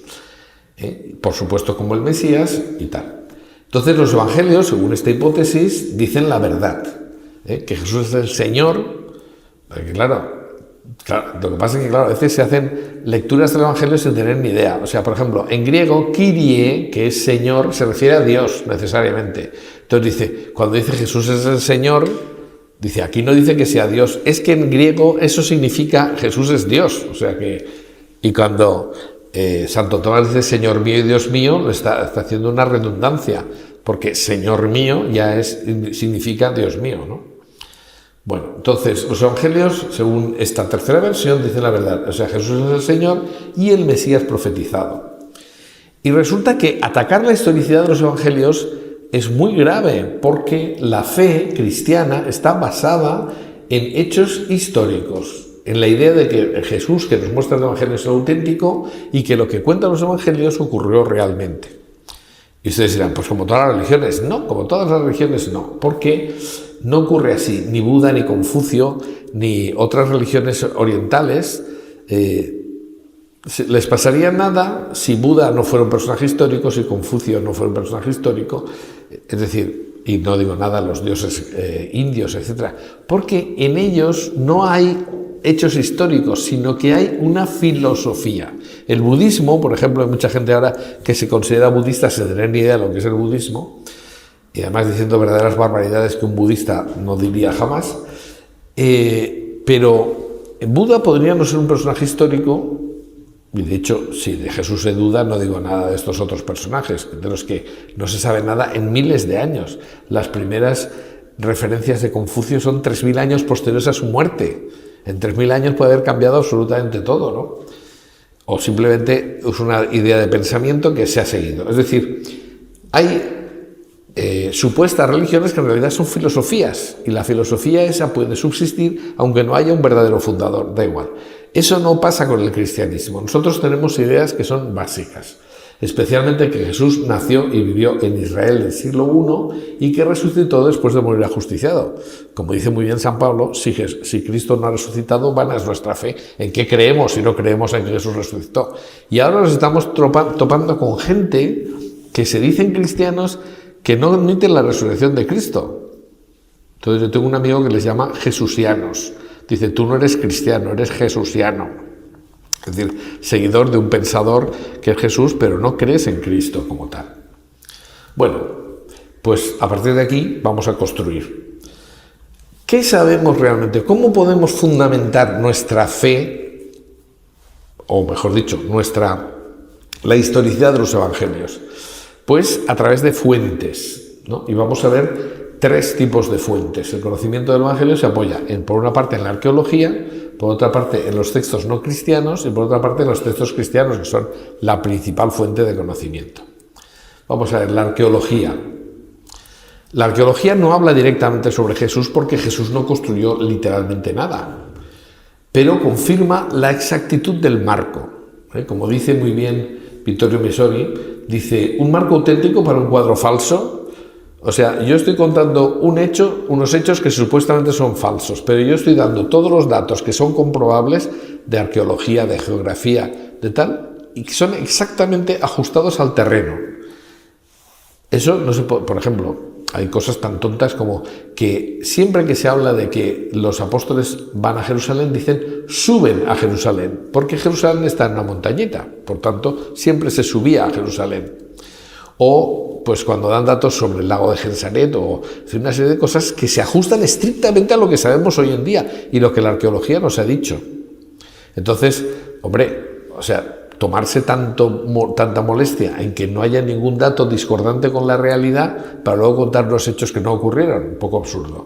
Por supuesto, como el Mesías y tal. Entonces, los evangelios, según esta hipótesis, dicen la verdad, que Jesús es el Señor, porque claro, lo que pasa es que, claro, a veces se hacen lecturas del Evangelio sin tener ni idea. O sea, por ejemplo, en griego, Kyrie, que es Señor, se refiere a Dios, necesariamente. Entonces dice, cuando dice Jesús es el Señor, dice, aquí no dice que sea Dios. Es que en griego eso significa Jesús es Dios. O sea que, y cuando Santo Tomás dice Señor mío y Dios mío, lo está haciendo una redundancia, porque Señor mío ya significa Dios mío, ¿no? Bueno, entonces, los evangelios, según esta tercera versión, dicen la verdad. O sea, Jesús es el Señor y el Mesías profetizado. Y resulta que atacar la historicidad de los evangelios es muy grave, porque la fe cristiana está basada en hechos históricos, en la idea de que el Jesús que nos muestra el evangelio es el auténtico y que lo que cuentan los evangelios ocurrió realmente. Y ustedes dirán, pues como todas las religiones. No, como todas las religiones no, porque no ocurre así. Ni Buda, ni Confucio, ni otras religiones orientales les pasaría nada si Buda no fuera un personaje histórico, si Confucio no fuera un personaje histórico. Es decir, y no digo nada los dioses indios, etc., porque en ellos no hay hechos históricos, sino que hay una filosofía. El budismo, por ejemplo, hay mucha gente ahora que se considera budista sin tener ni idea de lo que es el budismo, y además diciendo verdaderas barbaridades que un budista no diría jamás, pero Buda podría no ser un personaje histórico, y de hecho, si de Jesús se duda, no digo nada de estos otros personajes, de los que no se sabe nada en miles de años. Las primeras referencias de Confucio son 3.000 años posteriores a su muerte. En 3.000 años puede haber cambiado absolutamente todo, ¿no? O simplemente es una idea de pensamiento que se ha seguido. Es decir, hay supuestas religiones que en realidad son filosofías, y la filosofía esa puede subsistir aunque no haya un verdadero fundador, da igual. Eso no pasa con el cristianismo. Nosotros tenemos ideas que son básicas, especialmente que Jesús nació y vivió en Israel del siglo I y que resucitó después de morir ajusticiado. Como dice muy bien San Pablo, si Cristo no ha resucitado, vana es nuestra fe. ¿En qué creemos si no creemos en que Jesús resucitó? Y ahora nos estamos topando con gente que se dicen cristianos que no admiten la resurrección de Cristo. Entonces yo tengo un amigo que les llama jesusianos. Dice, tú no eres cristiano, eres jesusiano. Es decir, seguidor de un pensador que es Jesús, pero no crees en Cristo como tal. Bueno, pues a partir de aquí vamos a construir. ¿Qué sabemos realmente? ¿Cómo podemos fundamentar nuestra fe, o mejor dicho, la historicidad de los evangelios? Pues a través de fuentes, ¿no? Y vamos a ver 3 tipos de fuentes. El conocimiento del Evangelio se apoya, por una parte, en la arqueología, por otra parte, en los textos no cristianos y por otra parte, en los textos cristianos, que son la principal fuente de conocimiento. Vamos a ver, la arqueología. La arqueología no habla directamente sobre Jesús porque Jesús no construyó literalmente nada, pero confirma la exactitud del marco. Como dice muy bien Vittorio Messori, dice, un marco auténtico para un cuadro falso. O sea, yo estoy contando unos hechos que supuestamente son falsos, pero yo estoy dando todos los datos que son comprobables de arqueología, de geografía, de tal, y que son exactamente ajustados al terreno. Eso no se puede, por ejemplo, hay cosas tan tontas como que siempre que se habla de que los apóstoles van a Jerusalén, dicen suben a Jerusalén, porque Jerusalén está en una montañita, por tanto, siempre se subía a Jerusalén. O, pues cuando dan datos sobre el lago de Gensaret, o una serie de cosas que se ajustan estrictamente a lo que sabemos hoy en día y lo que la arqueología nos ha dicho. Entonces, hombre, o sea, tomarse tanta molestia en que no haya ningún dato discordante con la realidad para luego contar los hechos que no ocurrieron, un poco absurdo.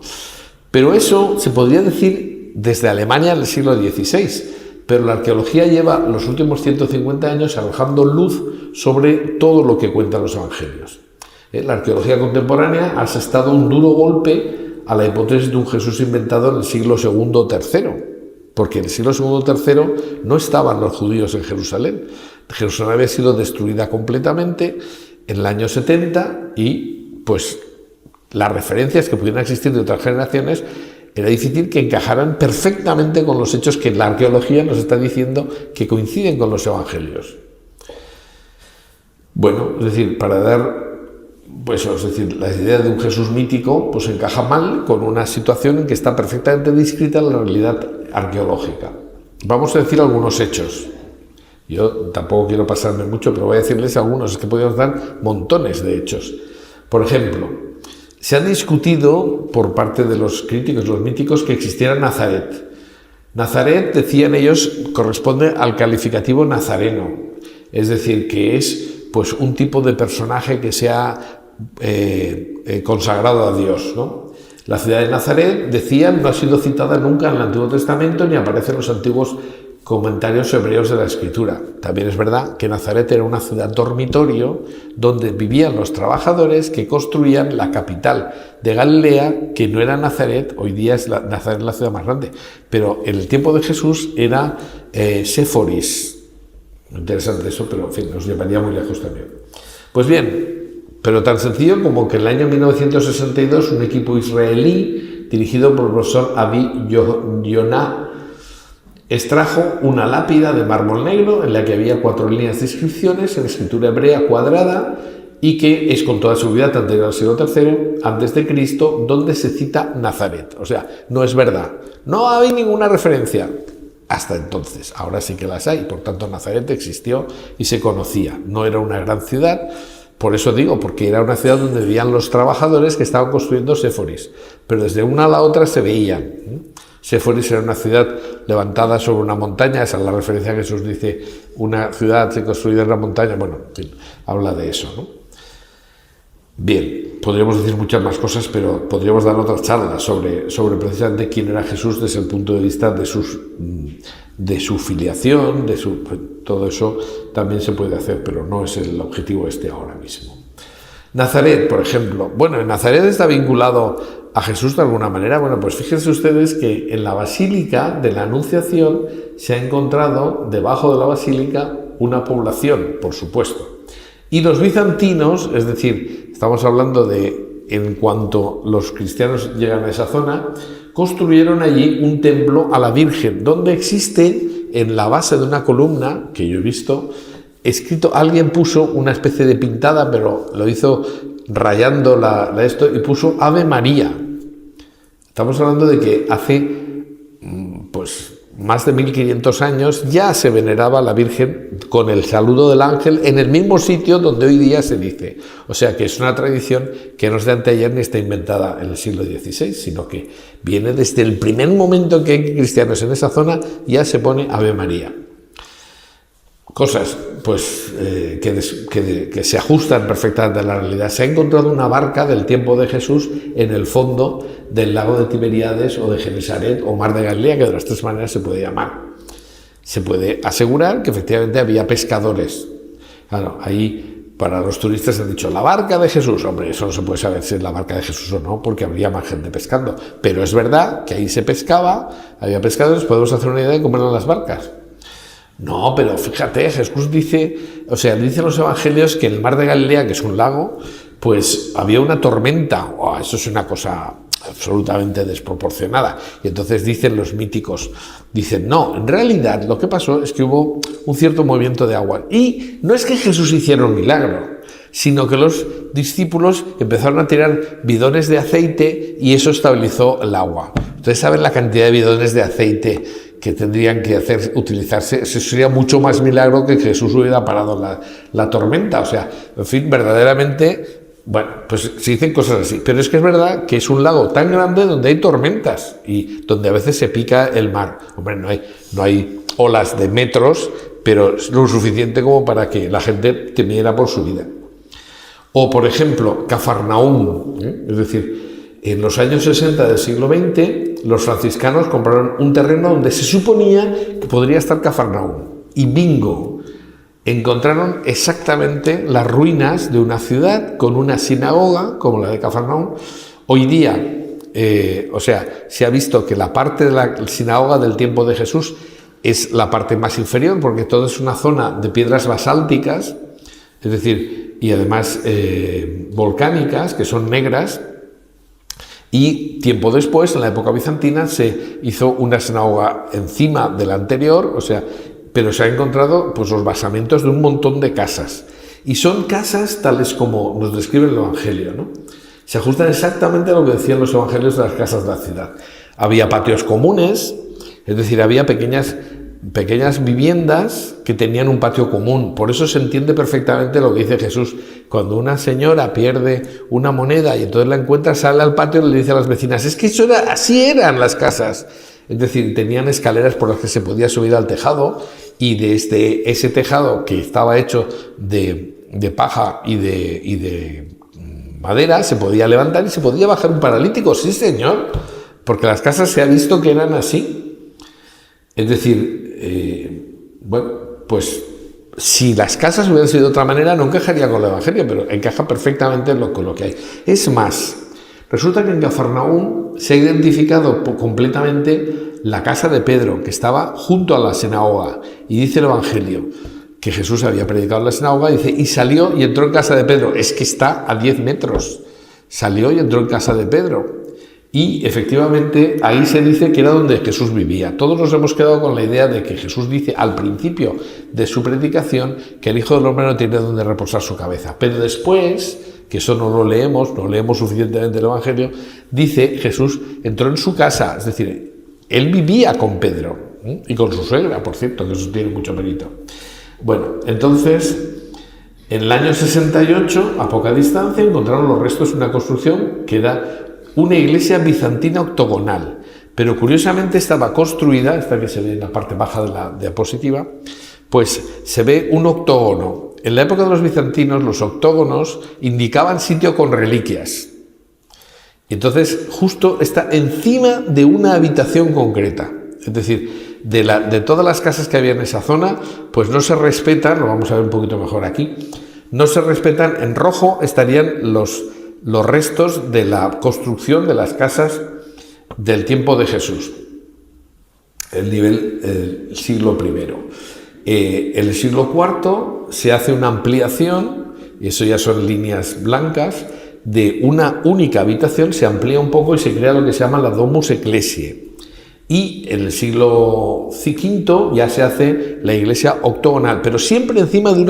Pero eso se podría decir desde Alemania del siglo XVI, pero la arqueología lleva los últimos 150 años arrojando luz sobre todo lo que cuentan los evangelios. La arqueología contemporánea ha asestado un duro golpe a la hipótesis de un Jesús inventado en el siglo II o III, porque en el siglo II o III no estaban los judíos en Jerusalén. Jerusalén había sido destruida completamente en el año 70 y pues las referencias que pudieran existir de otras generaciones era difícil que encajaran perfectamente con los hechos que la arqueología nos está diciendo que coinciden con los evangelios. Bueno, es decir, para dar, pues, es decir, la idea de un Jesús mítico, pues encaja mal con una situación en que está perfectamente descrita la realidad arqueológica. Vamos a decir algunos hechos. Yo tampoco quiero pasarme mucho, pero voy a decirles algunos, es que podemos dar montones de hechos. Por ejemplo, se ha discutido por parte de los críticos, los míticos, que existiera Nazaret. Nazaret, decían ellos, corresponde al calificativo nazareno, es decir, que es pues un tipo de personaje que se ha consagrado a Dios, ¿no? La ciudad de Nazaret, decían, no ha sido citada nunca en el Antiguo Testamento ni aparece en los antiguos comentarios hebreos de la Escritura. También es verdad que Nazaret era una ciudad dormitorio donde vivían los trabajadores que construían la capital de Galilea, que no era Nazaret, hoy día es Nazaret la ciudad más grande, pero en el tiempo de Jesús era Séforis. Interesante eso, pero en fin, nos llevaría muy lejos también. Pues bien, pero tan sencillo como que en el año 1962 un equipo israelí dirigido por el profesor Avi Yonah extrajo una lápida de mármol negro en la que había 4 líneas de inscripciones en escritura hebrea cuadrada y que es con toda seguridad anterior al siglo III antes de Cristo, donde se cita Nazaret. O sea, no es verdad. No hay ninguna referencia hasta entonces. Ahora sí que las hay. Por tanto, Nazaret existió y se conocía. No era una gran ciudad. Por eso digo, porque era una ciudad donde vivían los trabajadores que estaban construyendo Séforis. Pero desde una a la otra se veían. Séforis era una ciudad levantada sobre una montaña, esa es la referencia que Jesús dice, una ciudad construida en la montaña, bueno, en fin, habla de eso, ¿no? Bien, podríamos decir muchas más cosas, pero podríamos dar otra charla sobre precisamente quién era Jesús desde el punto de vista de su filiación, todo eso también se puede hacer, pero no es el objetivo ahora mismo. Nazaret, por ejemplo. Bueno, Nazaret está vinculado a Jesús de alguna manera. Bueno, pues fíjense ustedes que en la Basílica de la Anunciación se ha encontrado, debajo de la Basílica, una población, por supuesto. Y los bizantinos, es decir, estamos hablando de en cuanto los cristianos llegan a esa zona, construyeron allí un templo a la Virgen, donde existe en la base de una columna, que yo he visto, escrito, alguien puso una especie de pintada, pero lo hizo rayando esto y puso Ave María. Estamos hablando de que hace pues más de 1500 años ya se veneraba a la Virgen con el saludo del ángel en el mismo sitio donde hoy día se dice. O sea que es una tradición que no es de anteayer ni está inventada en el siglo XVI, sino que viene desde el primer momento que hay cristianos en esa zona, ya se pone Ave María. Cosas pues que se ajustan perfectamente a la realidad. Se ha encontrado una barca del tiempo de Jesús en el fondo del lago de Tiberíades o de Genesaret o Mar de Galilea, que de las tres maneras se puede llamar. Se puede asegurar que efectivamente había pescadores. Claro, ahí para los turistas han dicho la barca de Jesús. Hombre, eso no se puede saber si es la barca de Jesús o no, porque habría más gente pescando. Pero es verdad que ahí se pescaba, había pescadores, podemos hacer una idea de cómo eran las barcas. No, pero fíjate, Jesús dice, dicen los evangelios que en el Mar de Galilea, que es un lago, pues había una tormenta. Oh, eso es una cosa absolutamente desproporcionada. Y entonces dicen los míticos, dicen, no, en realidad lo que pasó es que hubo un cierto movimiento de agua. Y no es que Jesús hiciera un milagro, sino que los discípulos empezaron a tirar bidones de aceite y eso estabilizó el agua. Ustedes saben la cantidad de bidones de aceite que tendrían que utilizarse. Eso sería mucho más milagro que Jesús hubiera parado la tormenta. O sea, en fin, verdaderamente, bueno, pues se dicen cosas así. Pero es que es verdad que es un lago tan grande donde hay tormentas y donde a veces se pica el mar. Hombre, no hay olas de metros, pero es lo suficiente como para que la gente temiera por su vida. O, por ejemplo, Cafarnaúm, es decir, en los años 60 del siglo XX, los franciscanos compraron un terreno donde se suponía que podría estar Cafarnaúm. Y bingo, encontraron exactamente las ruinas de una ciudad con una sinagoga, como la de Cafarnaúm. Hoy día, se ha visto que la parte de la sinagoga del tiempo de Jesús es la parte más inferior, porque todo es una zona de piedras basálticas, es decir, y además volcánicas, que son negras. Y tiempo después, en la época bizantina, se hizo una sinagoga encima de la anterior, pero se han encontrado pues, los basamentos de un montón de casas. Y son casas tales como nos describe el Evangelio, ¿no? Se ajustan exactamente a lo que decían los evangelios de las casas de la ciudad. Había patios comunes, es decir, había pequeñas viviendas que tenían un patio común. Por eso se entiende perfectamente lo que dice Jesús. Cuando una señora pierde una moneda y entonces la encuentra, sale al patio y le dice a las vecinas, es que así eran las casas. Es decir, tenían escaleras por las que se podía subir al tejado y desde ese tejado que estaba hecho de paja y de madera se podía levantar y se podía bajar un paralítico. Sí, señor, porque las casas se ha visto que eran así. Es decir, pues si las casas hubieran sido de otra manera no encajaría con el Evangelio, pero encaja perfectamente con lo que hay. Es más, resulta que en Cafarnaúm se ha identificado completamente la casa de Pedro, que estaba junto a la sinagoga, y dice el Evangelio que Jesús había predicado en la sinagoga, dice, y salió y entró en casa de Pedro. Es que está a 10 metros. Salió y entró en casa de Pedro. Y efectivamente ahí se dice que era donde Jesús vivía. Todos nos hemos quedado con la idea de que Jesús dice al principio de su predicación que el Hijo del Hombre no tiene donde reposar su cabeza. Pero después, que eso no lo leemos, no leemos suficientemente el Evangelio, dice Jesús entró en su casa, es decir, él vivía con Pedro y con su suegra, por cierto, que eso tiene mucho mérito. Bueno, entonces, en el año 68, a poca distancia, encontraron los restos de una construcción que era una iglesia bizantina octogonal, pero curiosamente estaba construida, esta que se ve en la parte baja de la diapositiva, pues se ve un octógono. En la época de los bizantinos, los octógonos indicaban sitio con reliquias. Entonces, justo está encima de una habitación concreta. Es decir, de todas las casas que había en esa zona, pues no se respetan, lo vamos a ver un poquito mejor aquí, no se respetan, en rojo estarían los restos de la construcción de las casas del tiempo de Jesús, el nivel siglo I. En el siglo IV se hace una ampliación, y eso ya son líneas blancas, de una única habitación, se amplía un poco y se crea lo que se llama la Domus Ecclesiae. Y en el siglo V ya se hace la iglesia octogonal, pero siempre encima de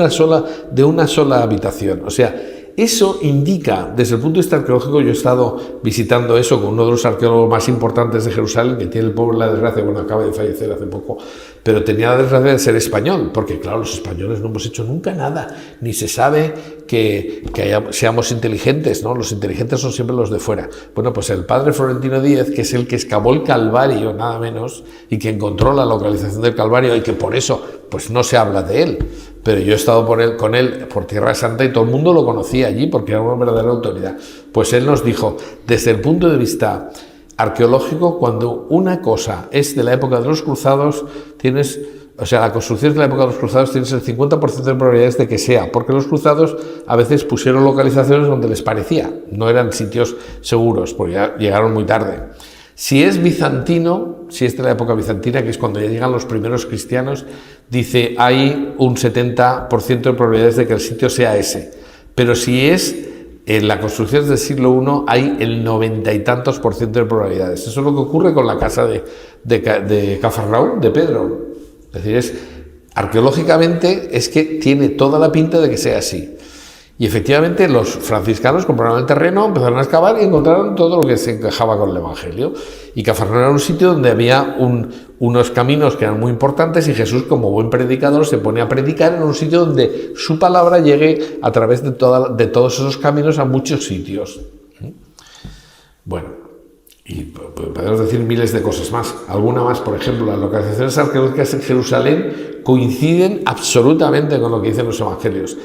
una sola habitación. O sea, eso indica, desde el punto de vista arqueológico, yo he estado visitando eso con uno de los arqueólogos más importantes de Jerusalén, que tiene el pobre la desgracia, bueno, acaba de fallecer hace poco, pero tenía la desgracia de ser español, porque claro, los españoles no hemos hecho nunca nada, ni se sabe que seamos inteligentes, ¿no? Los inteligentes son siempre los de fuera. Bueno, pues el padre Florentino Díez, que es el que excavó el Calvario, nada menos, y que encontró la localización del Calvario, y que por eso pues no se habla de él, pero yo he estado con él por Tierra Santa y todo el mundo lo conocía allí porque era una verdadera autoridad. Pues él nos dijo, desde el punto de vista arqueológico, cuando una cosa es de la época de los cruzados, la construcción es de la época de los cruzados, tienes el 50% de probabilidades de que sea, porque los cruzados a veces pusieron localizaciones donde les parecía, no eran sitios seguros, porque ya llegaron muy tarde. Si es bizantino, si es de la época bizantina, que es cuando ya llegan los primeros cristianos, dice hay un 70% de probabilidades de que el sitio sea ese. Pero si es en la construcción del siglo I, hay el 90 y tantos % de probabilidades. Eso es lo que ocurre con la casa de Cafarnaúm, de Pedro. Es decir, arqueológicamente es que tiene toda la pinta de que sea así. Y efectivamente los franciscanos compraron el terreno, empezaron a excavar y encontraron todo lo que se encajaba con el Evangelio. Y Cafarnaúm era un sitio donde había unos caminos que eran muy importantes y Jesús, como buen predicador, se pone a predicar en un sitio donde su palabra llegue a través de todos esos caminos a muchos sitios. Bueno, y podemos decir miles de cosas más. Alguna más, por ejemplo, las localizaciones arqueológicas en Jerusalén coinciden absolutamente con lo que dicen los evangelios.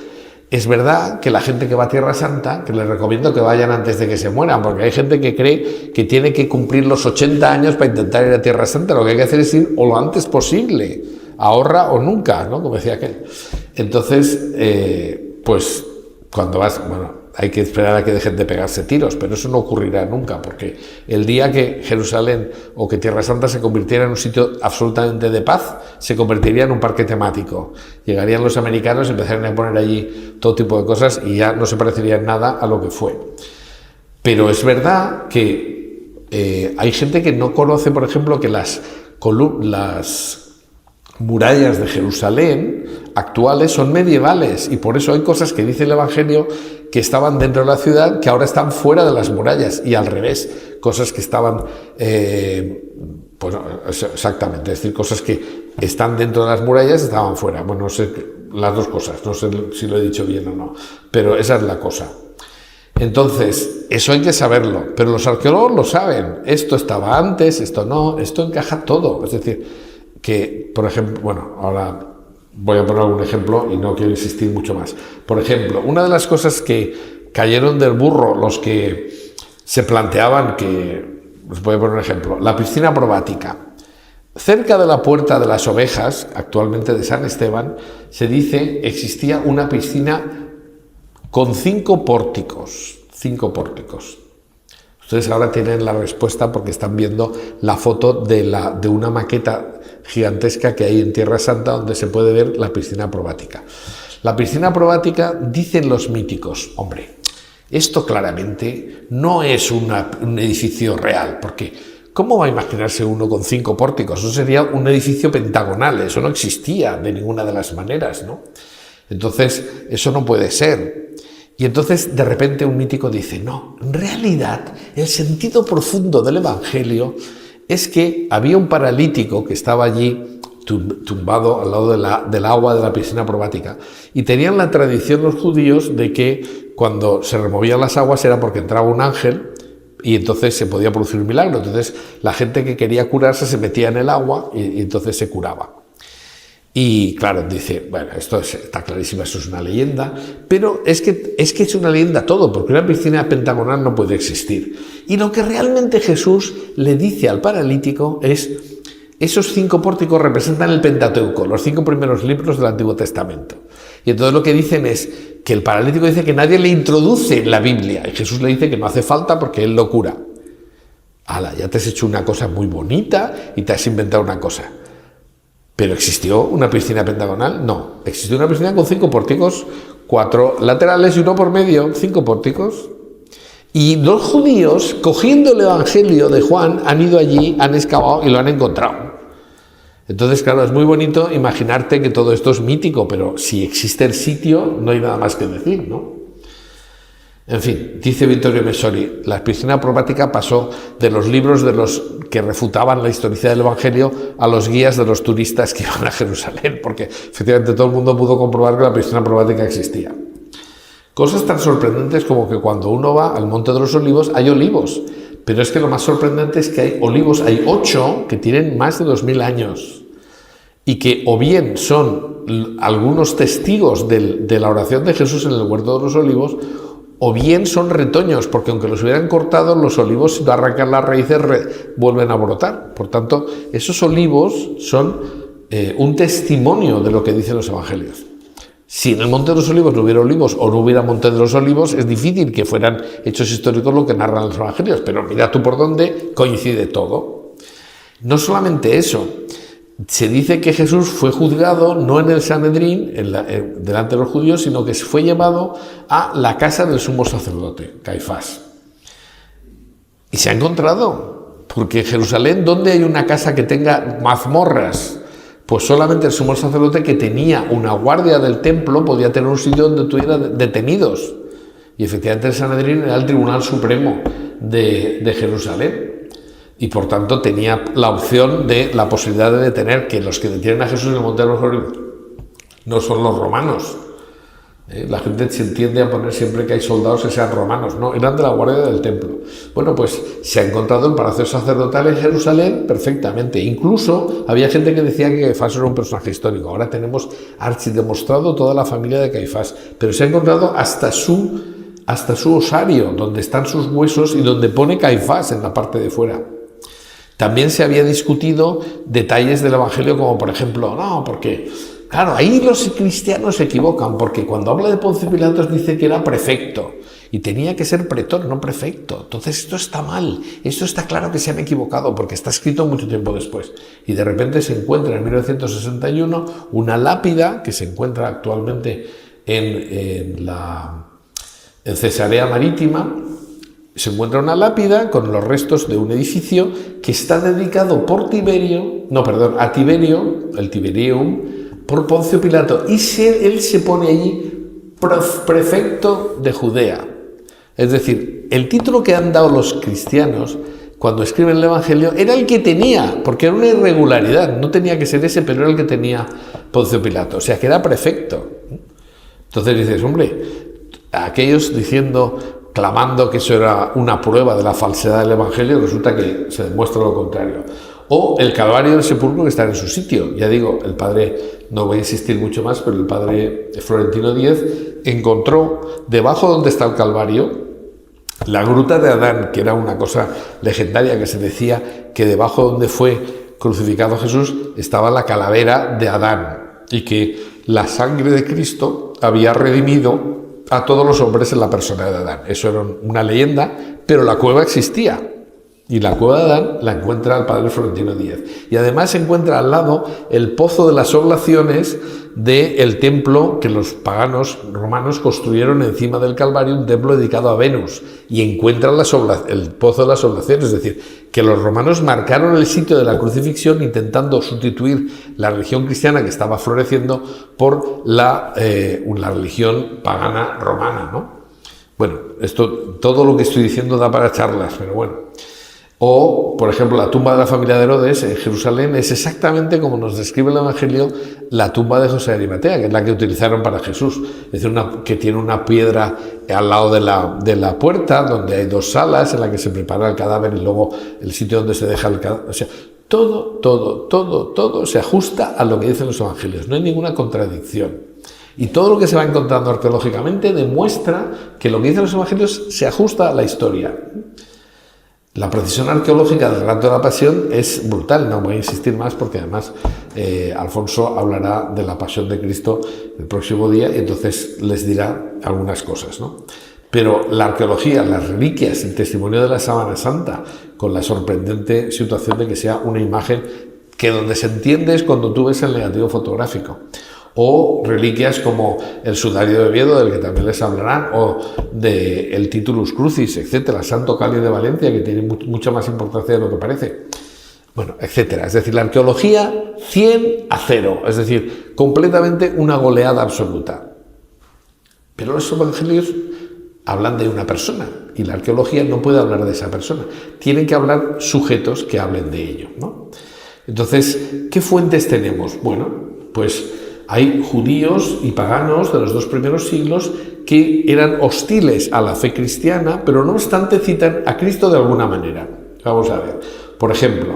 Es verdad que la gente que va a Tierra Santa, que les recomiendo que vayan antes de que se mueran, porque hay gente que cree que tiene que cumplir los 80 años para intentar ir a Tierra Santa. Lo que hay que hacer es ir o lo antes posible, ahorra o nunca, ¿no? Como decía aquel. Entonces, pues cuando vas, bueno, hay que esperar a que dejen de pegarse tiros, pero eso no ocurrirá nunca, porque el día que Jerusalén o que Tierra Santa se convirtiera en un sitio absolutamente de paz, se convertiría en un parque temático. Llegarían los americanos, empezarían a poner allí todo tipo de cosas y ya no se parecería en nada a lo que fue. Pero es verdad que hay gente que no conoce, por ejemplo, que las murallas de Jerusalén actuales son medievales y por eso hay cosas que dice el Evangelio que estaban dentro de la ciudad que ahora están fuera de las murallas y al revés, cosas que estaban pues exactamente, es decir, cosas que están dentro de las murallas estaban fuera. Bueno, no sé, las dos cosas, no sé si lo he dicho bien o no, pero esa es la cosa. Entonces, eso hay que saberlo, pero los arqueólogos lo saben, esto estaba antes, esto no, esto encaja todo, es decir, que, por ejemplo, bueno, ahora voy a poner algún ejemplo y no quiero insistir mucho más. Por ejemplo, una de las cosas que cayeron del burro los que se planteaban que, os voy a poner un ejemplo, la piscina probática. Cerca de la Puerta de las Ovejas, actualmente de San Esteban, se dice existía una piscina con 5 pórticos. 5 pórticos. Ustedes ahora tienen la respuesta porque están viendo la foto de una maqueta gigantesca que hay en Tierra Santa donde se puede ver la piscina probática. La piscina probática, dicen los míticos, hombre, Esto claramente no es un edificio real, porque ¿cómo va a imaginarse uno con 5 pórticos? Eso sería un edificio pentagonal, eso no existía de ninguna de las maneras, ¿no? Entonces, eso no puede ser. Y entonces, de repente, un mítico dice, no, en realidad, el sentido profundo del Evangelio es que había un paralítico que estaba allí tumbado al lado del agua de la piscina probática, y tenían la tradición los judíos de que cuando se removían las aguas era porque entraba un ángel y entonces se podía producir un milagro. Entonces la gente que quería curarse se metía en el agua y entonces se curaba. Y claro, dice, bueno, esto está clarísimo, eso es una leyenda, pero es que es una leyenda todo, porque una piscina pentagonal no puede existir. Y lo que realmente Jesús le dice al paralítico es: esos 5 pórticos representan el Pentateuco, los 5 primeros libros del Antiguo Testamento. Y entonces lo que dicen es que el paralítico dice que nadie le introduce la Biblia, y Jesús le dice que no hace falta porque él lo cura. ¡Hala! Ya te has hecho una cosa muy bonita y te has inventado una cosa. ¿Pero existió una piscina pentagonal? No. Existió una piscina con 5 pórticos, 4 laterales y 1 por medio, 5 pórticos. Y los judíos, cogiendo el Evangelio de Juan, han ido allí, han excavado y lo han encontrado. Entonces, claro, es muy bonito imaginarte que todo esto es mítico, pero si existe el sitio, no hay nada más que decir, ¿no? En fin, dice Vittorio Messori, la piscina probática pasó de los libros de los que refutaban la historicidad del Evangelio a los guías de los turistas que iban a Jerusalén, porque efectivamente todo el mundo pudo comprobar que la piscina probática existía. Cosas tan sorprendentes como que cuando uno va al Monte de los Olivos hay olivos, pero es que lo más sorprendente es que hay olivos, hay 8 que tienen más de 2000 años y que o bien son algunos testigos de la oración de Jesús en el huerto de los olivos, o bien son retoños, porque aunque los hubieran cortado, los olivos, si no arrancan las raíces, vuelven a brotar. Por tanto, esos olivos son un testimonio de lo que dicen los evangelios. Si en el Monte de los Olivos no hubiera olivos o no hubiera Monte de los Olivos, es difícil que fueran hechos históricos lo que narran los evangelios, pero mira tú por dónde coincide todo. No solamente eso, se dice que Jesús fue juzgado no en el Sanedrín, delante de los judíos, sino que fue llevado a la casa del sumo sacerdote, Caifás. Y se ha encontrado, porque en Jerusalén, ¿dónde hay una casa que tenga mazmorras? Pues solamente el sumo sacerdote, que tenía una guardia del templo, podía tener un sitio donde tuviera detenidos. Y efectivamente el Sanedrín era el Tribunal Supremo de Jerusalén. Y por tanto tenía la opción de la posibilidad de detener, que los que detienen a Jesús en el Monte de los Olivos no son los romanos. La gente se entiende a poner siempre que hay soldados que sean romanos, no, eran de la guardia del templo. Bueno, pues se ha encontrado el palacio sacerdotal en Jerusalén perfectamente. Incluso había gente que decía que Caifás era un personaje histórico. Ahora tenemos archidemostrado toda la familia de Caifás, pero se ha encontrado hasta su osario, donde están sus huesos y donde pone Caifás en la parte de fuera. También se había discutido detalles del Evangelio, como por ejemplo, no, porque, claro, ahí los cristianos se equivocan, porque cuando habla de Poncio Pilato dice que era prefecto, y tenía que ser pretor, no prefecto. Entonces esto está mal, esto está claro que se han equivocado, porque está escrito mucho tiempo después. Y de repente se encuentra en 1961 una lápida que se encuentra actualmente en Cesarea Marítima. Se encuentra una lápida con los restos de un edificio que está dedicado a Tiberio, el Tiberium, por Poncio Pilato. Y él se pone allí prefecto de Judea. Es decir, el título que han dado los cristianos cuando escriben el Evangelio era el que tenía, porque era una irregularidad. No tenía que ser ese, pero era el que tenía Poncio Pilato. O sea, que era prefecto. Entonces dices, hombre, aquellos clamando que eso era una prueba de la falsedad del Evangelio, resulta que se demuestra lo contrario. O el Calvario del Sepulcro, que está en su sitio. Ya digo, el padre, no voy a insistir mucho más, pero el padre Florentino Díez encontró debajo donde está el Calvario la gruta de Adán, que era una cosa legendaria, que se decía que debajo donde fue crucificado Jesús estaba la calavera de Adán, y que la sangre de Cristo había redimido a todos los hombres en la persona de Adán. Eso era una leyenda, pero la cueva existía. Y la cueva de Adán la encuentra el padre Florentino Díaz. Y además se encuentra al lado el pozo de las oblaciones del templo que los paganos romanos construyeron encima del Calvario, un templo dedicado a Venus. Y encuentran el pozo de las oblaciones. Es decir, que los romanos marcaron el sitio de la crucifixión intentando sustituir la religión cristiana que estaba floreciendo por la religión pagana romana, ¿no? Bueno, todo lo que estoy diciendo da para charlas, pero bueno. O, por ejemplo, la tumba de la familia de Herodes en Jerusalén es exactamente como nos describe el Evangelio la tumba de José de Arimatea, que es la que utilizaron para Jesús. Es decir, que tiene una piedra al lado de la puerta, donde hay 2 salas en las que se prepara el cadáver y luego el sitio donde se deja el cadáver. O sea, todo se ajusta a lo que dicen los Evangelios. No hay ninguna contradicción. Y todo lo que se va encontrando arqueológicamente demuestra que lo que dicen los Evangelios se ajusta a la historia. La precisión arqueológica del relato de la Pasión es brutal, no voy a insistir más porque además Alfonso hablará de la Pasión de Cristo el próximo día y entonces les dirá algunas cosas, ¿no? Pero la arqueología, las reliquias, el testimonio de la Sábana Santa, con la sorprendente situación de que sea una imagen que donde se entiende es cuando tú ves el negativo fotográfico. O reliquias como el sudario de Oviedo, del que también les hablarán, o del Titulus Crucis, etcétera, Santo Cáliz de Valencia, que tiene mucha más importancia de lo que parece, bueno, etcétera. Es decir, la arqueología 100-0, es decir, completamente una goleada absoluta. Pero los evangelios hablan de una persona y la arqueología no puede hablar de esa persona. Tienen que hablar sujetos que hablen de ello, ¿no? Entonces, ¿qué fuentes tenemos? Bueno, pues hay judíos y paganos de los 2 primeros siglos que eran hostiles a la fe cristiana, pero no obstante citan a Cristo de alguna manera. Vamos a ver. Por ejemplo,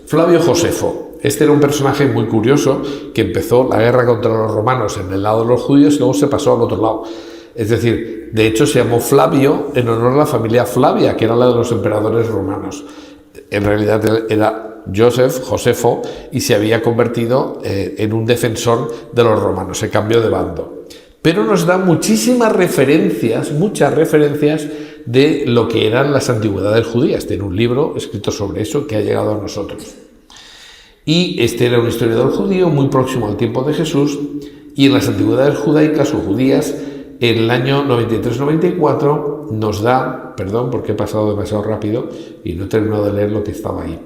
Flavio Josefo. Este era un personaje muy curioso que empezó la guerra contra los romanos en el lado de los judíos y luego se pasó al otro lado. Es decir, de hecho se llamó Flavio en honor a la familia Flavia, que era la de los emperadores romanos. En realidad era Josefo, y se había convertido en un defensor de los romanos, se cambió de bando. Pero nos da muchas referencias de lo que eran las antigüedades judías. Tiene un libro escrito sobre eso que ha llegado a nosotros. Y este era un historiador judío muy próximo al tiempo de Jesús, y en las antigüedades judaicas o judías, en el año 93-94, nos da, perdón porque he pasado demasiado rápido y no he terminado de leer lo que estaba ahí.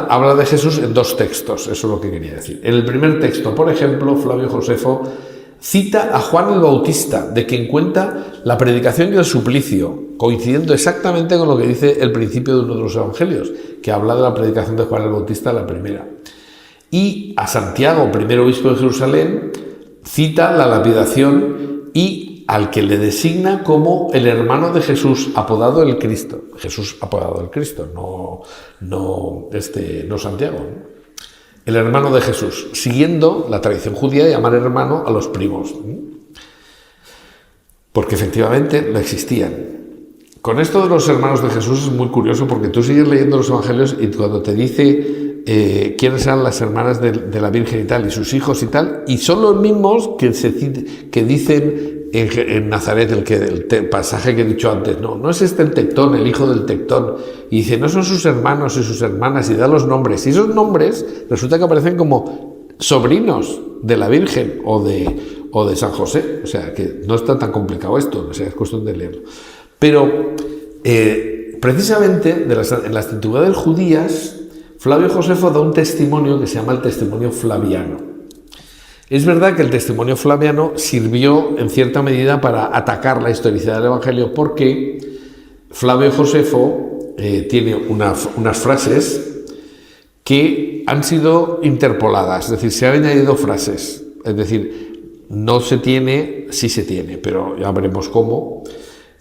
Habla de Jesús en 2 textos, eso es lo que quería decir. En el primer texto, por ejemplo, Flavio Josefo cita a Juan el Bautista, de quien cuenta la predicación y el suplicio, coincidiendo exactamente con lo que dice el principio de uno de los evangelios, que habla de la predicación de Juan el Bautista, la primera. Y a Santiago, primer obispo de Jerusalén, cita la lapidación y al que le designa como el hermano de Jesús, apodado el Cristo. Jesús apodado el Cristo, no Santiago, ¿no? El hermano de Jesús, siguiendo la tradición judía de llamar hermano a los primos, porque efectivamente no existían. Con esto de los hermanos de Jesús es muy curioso porque tú sigues leyendo los evangelios y cuando te dice quiénes eran las hermanas de la Virgen y tal, y sus hijos y tal, y son los mismos que dicen en Nazaret, el pasaje que he dicho antes, no es este el Tectón, el hijo del Tectón, y dice, no son sus hermanos y sus hermanas, y da los nombres, y esos nombres resulta que aparecen como sobrinos de la Virgen o de San José, o sea, que no está tan complicado esto, o sea, es cuestión de leerlo. Pero, precisamente, en las antigüedades judías, Flavio Josefo da un testimonio que se llama el testimonio flaviano. Es verdad que el testimonio flaviano sirvió en cierta medida para atacar la historicidad del Evangelio porque Flavio Josefo tiene unas frases que han sido interpoladas, es decir, se han añadido frases, es decir, no se tiene, sí se tiene, pero ya veremos cómo.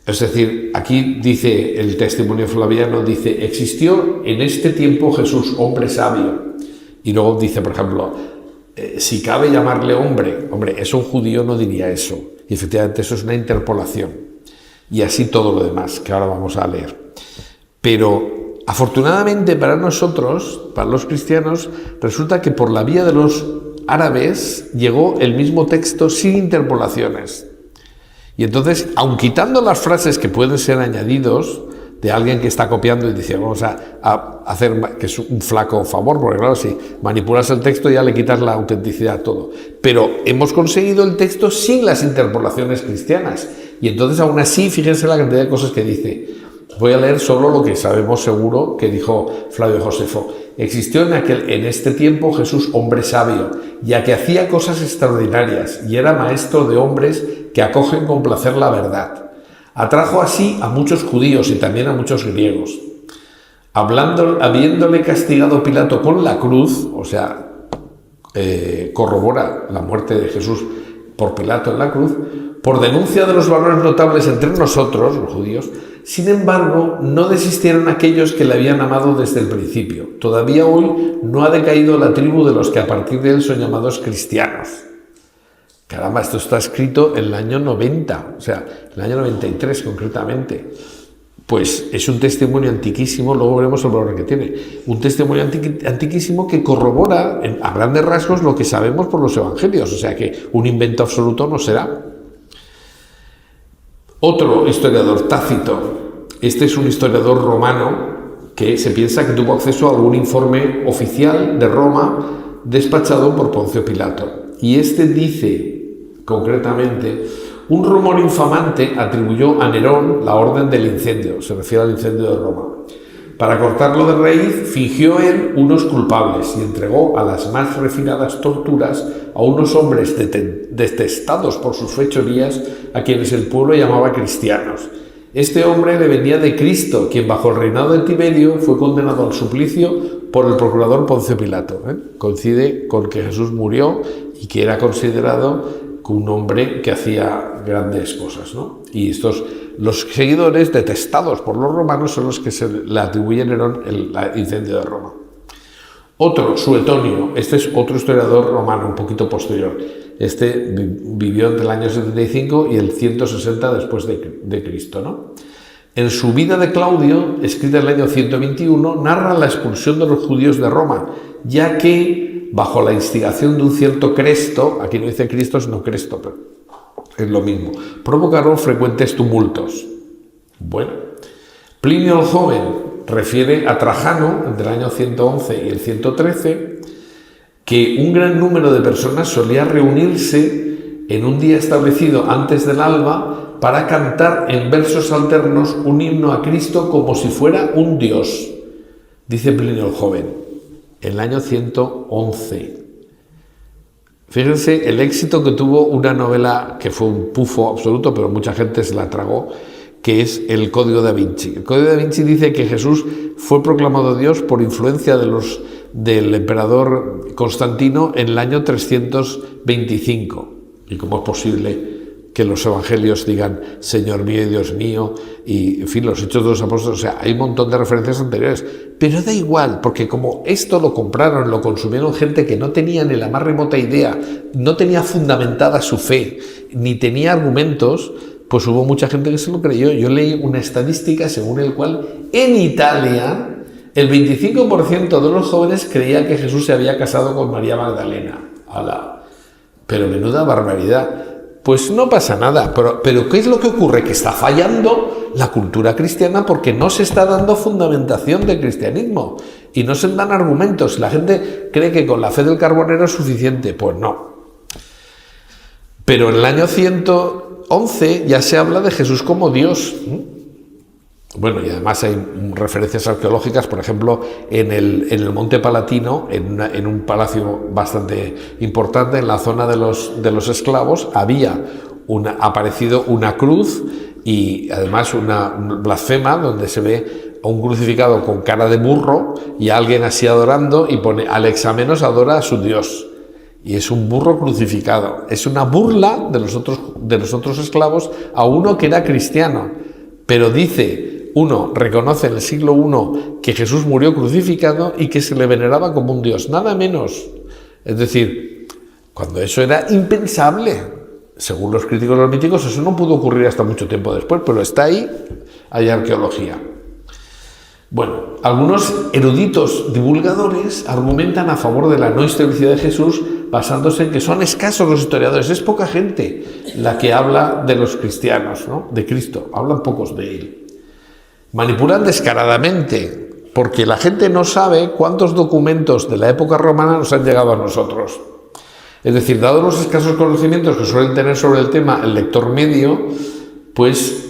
Es decir, aquí dice el testimonio flaviano, dice, existió en este tiempo Jesús, hombre sabio. Y luego dice, por ejemplo, si cabe llamarle hombre, eso un judío no diría eso. Y efectivamente eso es una interpolación. Y así todo lo demás, que ahora vamos a leer. Pero afortunadamente para nosotros, para los cristianos, resulta que por la vía de los árabes llegó el mismo texto sin interpolaciones. Y entonces, aun quitando las frases que pueden ser añadidos, de alguien que está copiando y dice, vamos a hacer, que es un flaco favor, porque claro, si manipulas el texto ya le quitas la autenticidad a todo. Pero hemos conseguido el texto sin las interpolaciones cristianas. Y entonces aún así, fíjense la cantidad de cosas que dice. Voy a leer solo lo que sabemos seguro que dijo Flavio Josefo. Existió en este tiempo Jesús, hombre sabio, ya que hacía cosas extraordinarias y era maestro de hombres que acogen con placer la verdad. Atrajo así a muchos judíos y también a muchos griegos. Habiéndole castigado Pilato con la cruz, o sea, corrobora la muerte de Jesús por Pilato en la cruz, por denuncia de los valores notables entre nosotros, los judíos. Sin embargo, no desistieron aquellos que le habían amado desde el principio. Todavía hoy no ha decaído la tribu de los que a partir de él son llamados cristianos. Caramba, esto está escrito en el año 90, o sea, en el año 93 concretamente. Pues es un testimonio antiquísimo, luego veremos el valor que tiene. Un testimonio antiquísimo que corrobora a grandes rasgos lo que sabemos por los evangelios, o sea que un invento absoluto no será. Otro historiador, Tácito, este es un historiador romano que se piensa que tuvo acceso a algún informe oficial de Roma despachado por Poncio Pilato. Y este dice, concretamente, un rumor infamante atribuyó a Nerón la orden del incendio, se refiere al incendio de Roma. Para cortarlo de raíz, fingió él unos culpables y entregó a las más refinadas torturas a unos hombres detestados por sus fechorías, a quienes el pueblo llamaba cristianos. Este hombre le venía de Cristo, quien bajo el reinado de Tiberio fue condenado al suplicio por el procurador Poncio Pilato. Coincide con que Jesús murió y que era considerado un hombre que hacía grandes cosas, ¿no? Y los seguidores detestados por los romanos son los que se le atribuyen a Nerón el incendio de Roma. Otro, Suetonio, este es otro historiador romano un poquito posterior. Este vivió entre el año 75 y el 160 después de Cristo, ¿no? En su vida de Claudio, escrita en el año 121, narra la expulsión de los judíos de Roma, ya que bajo la instigación de un cierto Cresto, aquí no dice Cristo sino Cresto, pero es lo mismo, provocaron frecuentes tumultos. Bueno, Plinio el Joven refiere a Trajano, entre el año 111 y el 113, que un gran número de personas solía reunirse en un día establecido antes del alba para cantar en versos alternos un himno a Cristo como si fuera un dios, dice Plinio el Joven. En el año 111. Fíjense el éxito que tuvo una novela que fue un pufo absoluto, pero mucha gente se la tragó, que es El Código da Vinci. El Código da Vinci dice que Jesús fue proclamado Dios por influencia del emperador Constantino en el año 325. ¿Y cómo es posible que los evangelios digan Señor mío y Dios mío? Y, en fin, los Hechos de los Apóstoles, o sea, hay un montón de referencias anteriores. Pero da igual, porque como esto lo compraron, lo consumieron gente que no tenía ni la más remota idea, no tenía fundamentada su fe, ni tenía argumentos, pues hubo mucha gente que se lo creyó. Yo leí una estadística según el cual en Italia el 25% de los jóvenes creía que Jesús se había casado con María Magdalena. ¡Hala! Pero menuda barbaridad. Pues no pasa nada, pero ¿qué es lo que ocurre? Que está fallando la cultura cristiana porque no se está dando fundamentación del cristianismo y no se dan argumentos. La gente cree que con la fe del carbonero es suficiente, pues no. Pero en el año 111 ya se habla de Jesús como Dios. Bueno, y además hay referencias arqueológicas, por ejemplo, en el Monte Palatino, en un palacio bastante importante, en la zona de los esclavos, había aparecido una cruz y además una blasfema donde se ve a un crucificado con cara de burro y a alguien así adorando y pone Alexamenos adora a su Dios. Y es un burro crucificado. Es una burla de los otros esclavos a uno que era cristiano. Pero dice... Uno reconoce en el siglo I que Jesús murió crucificado y que se le veneraba como un dios, nada menos. Es decir, cuando eso era impensable, según los críticos míticos, eso no pudo ocurrir hasta mucho tiempo después, pero está ahí, hay arqueología. Bueno, algunos eruditos divulgadores argumentan a favor de la no historicidad de Jesús basándose en que son escasos los historiadores, es poca gente la que habla de los cristianos, ¿no? De Cristo, hablan pocos de él. Manipulan descaradamente, porque la gente no sabe cuántos documentos de la época romana nos han llegado a nosotros. Es decir, dados los escasos conocimientos que suelen tener sobre el tema el lector medio, pues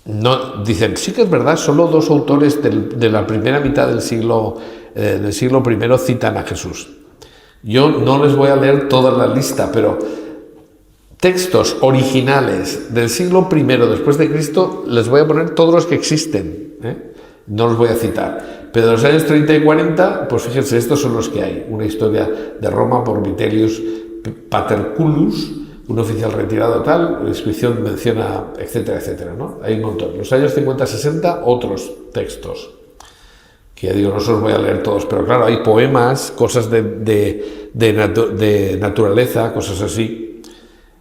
no dicen, sí que es verdad, solo 2 autores de la primera mitad del siglo I citan a Jesús. Yo no les voy a leer toda la lista, pero textos originales del siglo I después de Cristo les voy a poner todos los que existen, no los voy a citar. Pero de los años 30 y 40, pues fíjense, estos son los que hay. Una historia de Roma por Vitellius Paterculus, un oficial retirado tal, la inscripción menciona, etcétera, etcétera, ¿no? Hay un montón. En los años 50-60, otros textos, que ya digo, no se los voy a leer todos, pero claro, hay poemas, cosas de naturaleza, cosas así.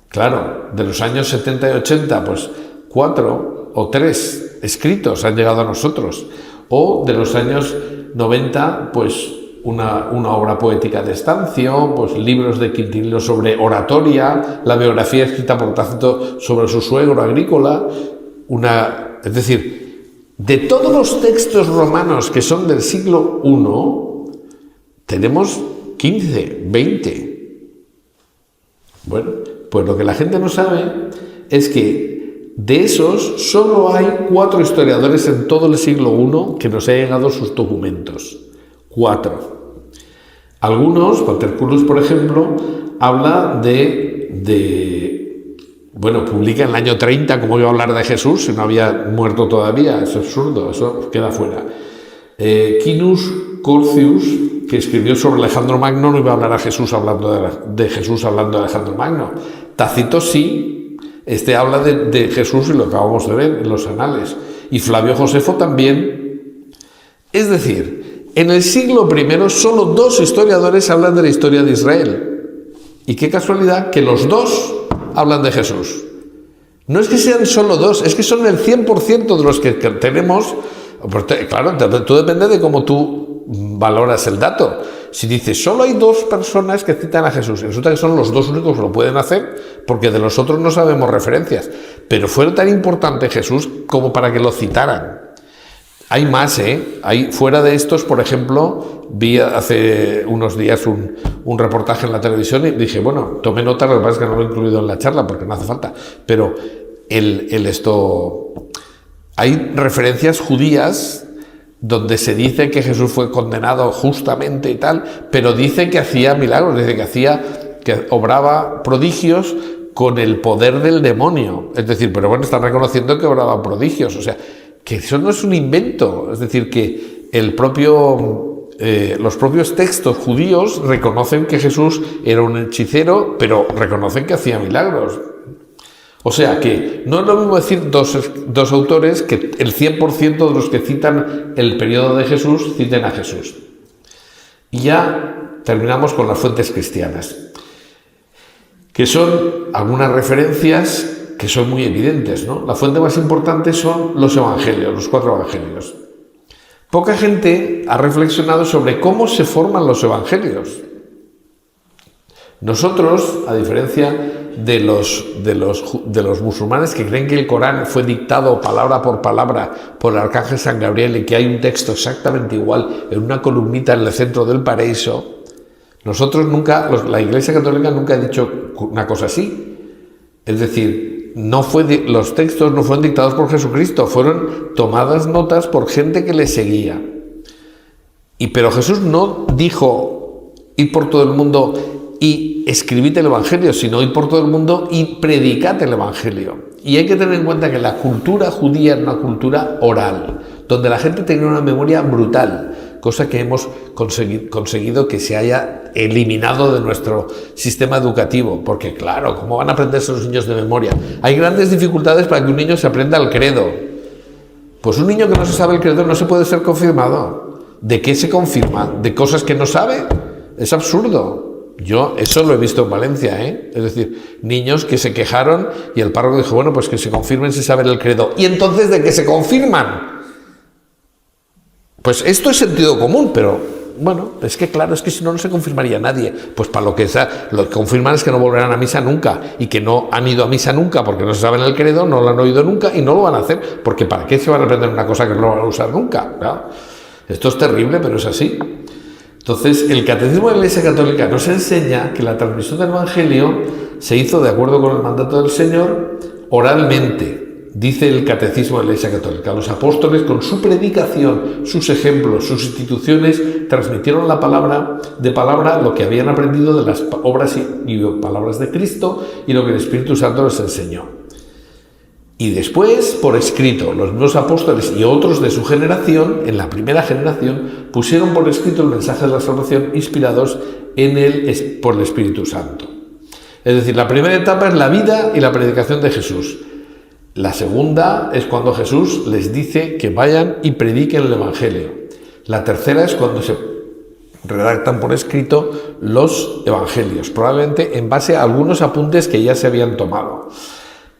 Claro, de los años 70 y 80, pues 4 o 3 escritos han llegado a nosotros. O de los años 90, pues una obra poética de Estancio, pues libros de Quintilio sobre oratoria, la biografía escrita por Tácito sobre su suegro agrícola, es decir, de todos los textos romanos que son del siglo I, tenemos 15, 20. Bueno, pues lo que la gente no sabe es que de esos solo hay 4 historiadores en todo el siglo I que nos han llegado sus documentos. 4. Algunos, Paterculus por ejemplo, habla bueno, publica en el año 30, como iba a hablar de Jesús, si no había muerto todavía, es absurdo, eso queda fuera. Quinus Curtius, que escribió sobre Alejandro Magno, no iba a hablar de Jesús hablando de Alejandro Magno. Tácito sí, habla de Jesús y lo acabamos de ver en los anales. Y Flavio Josefo también. Es decir, en el siglo I solo 2 historiadores hablan de la historia de Israel. Y qué casualidad que los 2 hablan de Jesús. No es que sean solo 2, es que son el 100% de los que tenemos. Claro, todo depende de cómo tú valoras el dato. Si dices, solo hay 2 personas que citan a Jesús, y resulta que son los 2 únicos que lo pueden hacer, porque de los otros no sabemos referencias. Pero fue tan importante Jesús como para que lo citaran. Hay más, Hay, fuera de estos, por ejemplo, vi hace unos días un reportaje en la televisión y dije, bueno, tomé nota, lo que pasa es que no lo he incluido en la charla porque no hace falta, pero hay referencias judías donde se dice que Jesús fue condenado justamente y tal, pero dice que hacía milagros, dice que obraba prodigios con el poder del demonio. Es decir, pero bueno, están reconociendo que obraba prodigios, o sea, que eso no es un invento, es decir, que los propios textos judíos reconocen que Jesús era un hechicero, pero reconocen que hacía milagros. O sea que no es lo mismo decir dos autores que el 100% de los que citan el periodo de Jesús citen a Jesús. Y ya terminamos con las fuentes cristianas, que son algunas referencias que son muy evidentes, ¿no? La fuente más importante son los evangelios, los 4 evangelios. Poca gente ha reflexionado sobre cómo se forman los evangelios. Nosotros, a diferencia de los musulmanes que creen que el Corán fue dictado palabra por palabra por el arcángel San Gabriel y que hay un texto exactamente igual en una columnita en el centro del paraíso, nosotros nunca, la Iglesia Católica nunca ha dicho una cosa así. Es decir, los textos no fueron dictados por Jesucristo, fueron tomadas notas por gente que le seguía. Pero Jesús no dijo, id por todo el mundo y escribid el Evangelio, sino id por todo el mundo y predicad el Evangelio. Y hay que tener en cuenta que la cultura judía era una cultura oral, donde la gente tenía una memoria brutal, cosa que hemos conseguido que se haya eliminado de nuestro sistema educativo, porque claro, ¿cómo van a aprenderse los niños de memoria? Hay grandes dificultades para que un niño se aprenda el credo. Pues un niño que no se sabe el credo no se puede ser confirmado. ¿De qué se confirma? ¿De cosas que no sabe? Es absurdo. Yo eso lo he visto en Valencia, Es decir, niños que se quejaron y el párroco dijo, bueno, pues que se confirmen si saben el credo. ¿Y entonces de qué se confirman? Pues esto es sentido común, pero bueno, es que claro, es que si no, no se confirmaría nadie. Pues para lo que confirman es que no volverán a misa nunca y que no han ido a misa nunca porque no se saben el credo, no lo han oído nunca y no lo van a hacer, porque ¿para qué se van a aprender una cosa que no van a usar nunca? ¿Claro? Esto es terrible, pero es así. Entonces, el Catecismo de la Iglesia Católica nos enseña que la transmisión del Evangelio se hizo de acuerdo con el mandato del Señor oralmente. Dice el Catecismo de la Iglesia Católica: los apóstoles, con su predicación, sus ejemplos, sus instituciones, transmitieron la palabra lo que habían aprendido de las obras y palabras de Cristo y lo que el Espíritu Santo les enseñó. Y después, por escrito, los mismos apóstoles y otros de su generación, en la primera generación, pusieron por escrito el mensaje de la salvación inspirados por el Espíritu Santo. Es decir, la primera etapa es la vida y la predicación de Jesús. La segunda es cuando Jesús les dice que vayan y prediquen el Evangelio. La tercera es cuando se redactan por escrito los Evangelios, probablemente en base a algunos apuntes que ya se habían tomado.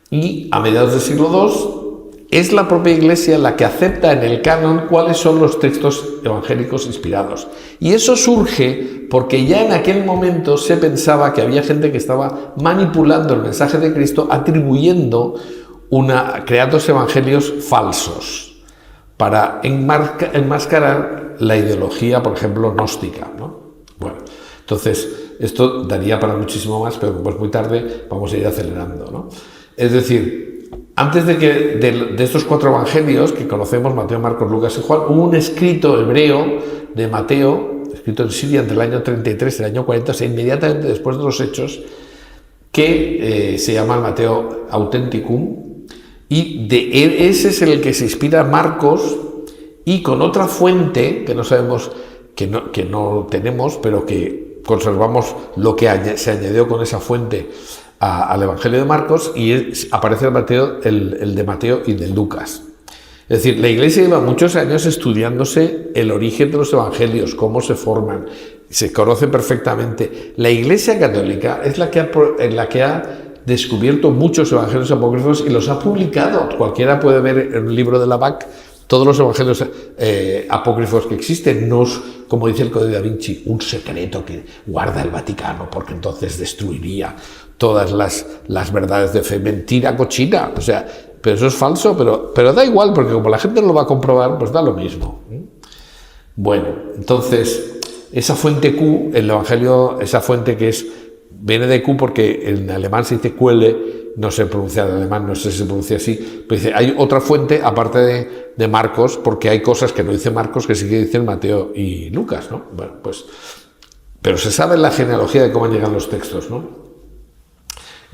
Y a mediados del siglo II es la propia Iglesia la que acepta en el canon cuáles son los textos evangélicos inspirados. Y eso surge porque ya en aquel momento se pensaba que había gente que estaba manipulando el mensaje de Cristo, atribuyendo creando evangelios falsos para enmascarar la ideología, por ejemplo, gnóstica, ¿no? Bueno, entonces esto daría para muchísimo más, pero como es muy tarde, vamos a ir acelerando, ¿no? Es decir, antes de estos 4 evangelios que conocemos, Mateo, Marcos, Lucas y Juan, hubo un escrito hebreo de Mateo, escrito en Siria entre el año 33 y el año 40, o sea, inmediatamente después de los Hechos, que se llama el Mateo Authenticum, y ese es el que se inspira Marcos, y con otra fuente que no sabemos, que no tenemos, pero que conservamos lo que se añadió con esa fuente al Evangelio de Marcos, y aparece el de Mateo y de Lucas. Es decir, la Iglesia lleva muchos años estudiándose el origen de los Evangelios, cómo se forman, se conoce perfectamente. La Iglesia Católica es la que ha descubierto muchos Evangelios apócrifos y los ha publicado. Cualquiera puede ver en un libro de la BAC todos los Evangelios apócrifos que existen. No es, como dice el Código da Vinci, un secreto que guarda el Vaticano, porque entonces destruiría todas las verdades de fe. Mentira cochina, o sea, pero eso es falso, pero da igual, porque como la gente no lo va a comprobar, pues da lo mismo. Bueno, entonces, esa fuente Q, el Evangelio, esa fuente que viene de Q porque en alemán se dice Quelle, no se pronuncia en alemán, no sé si se pronuncia así, pero dice, hay otra fuente aparte de Marcos, porque hay cosas que no dice Marcos que sí que dicen Mateo y Lucas, ¿no? Bueno, pues, pero se sabe la genealogía de cómo llegan los textos, ¿no?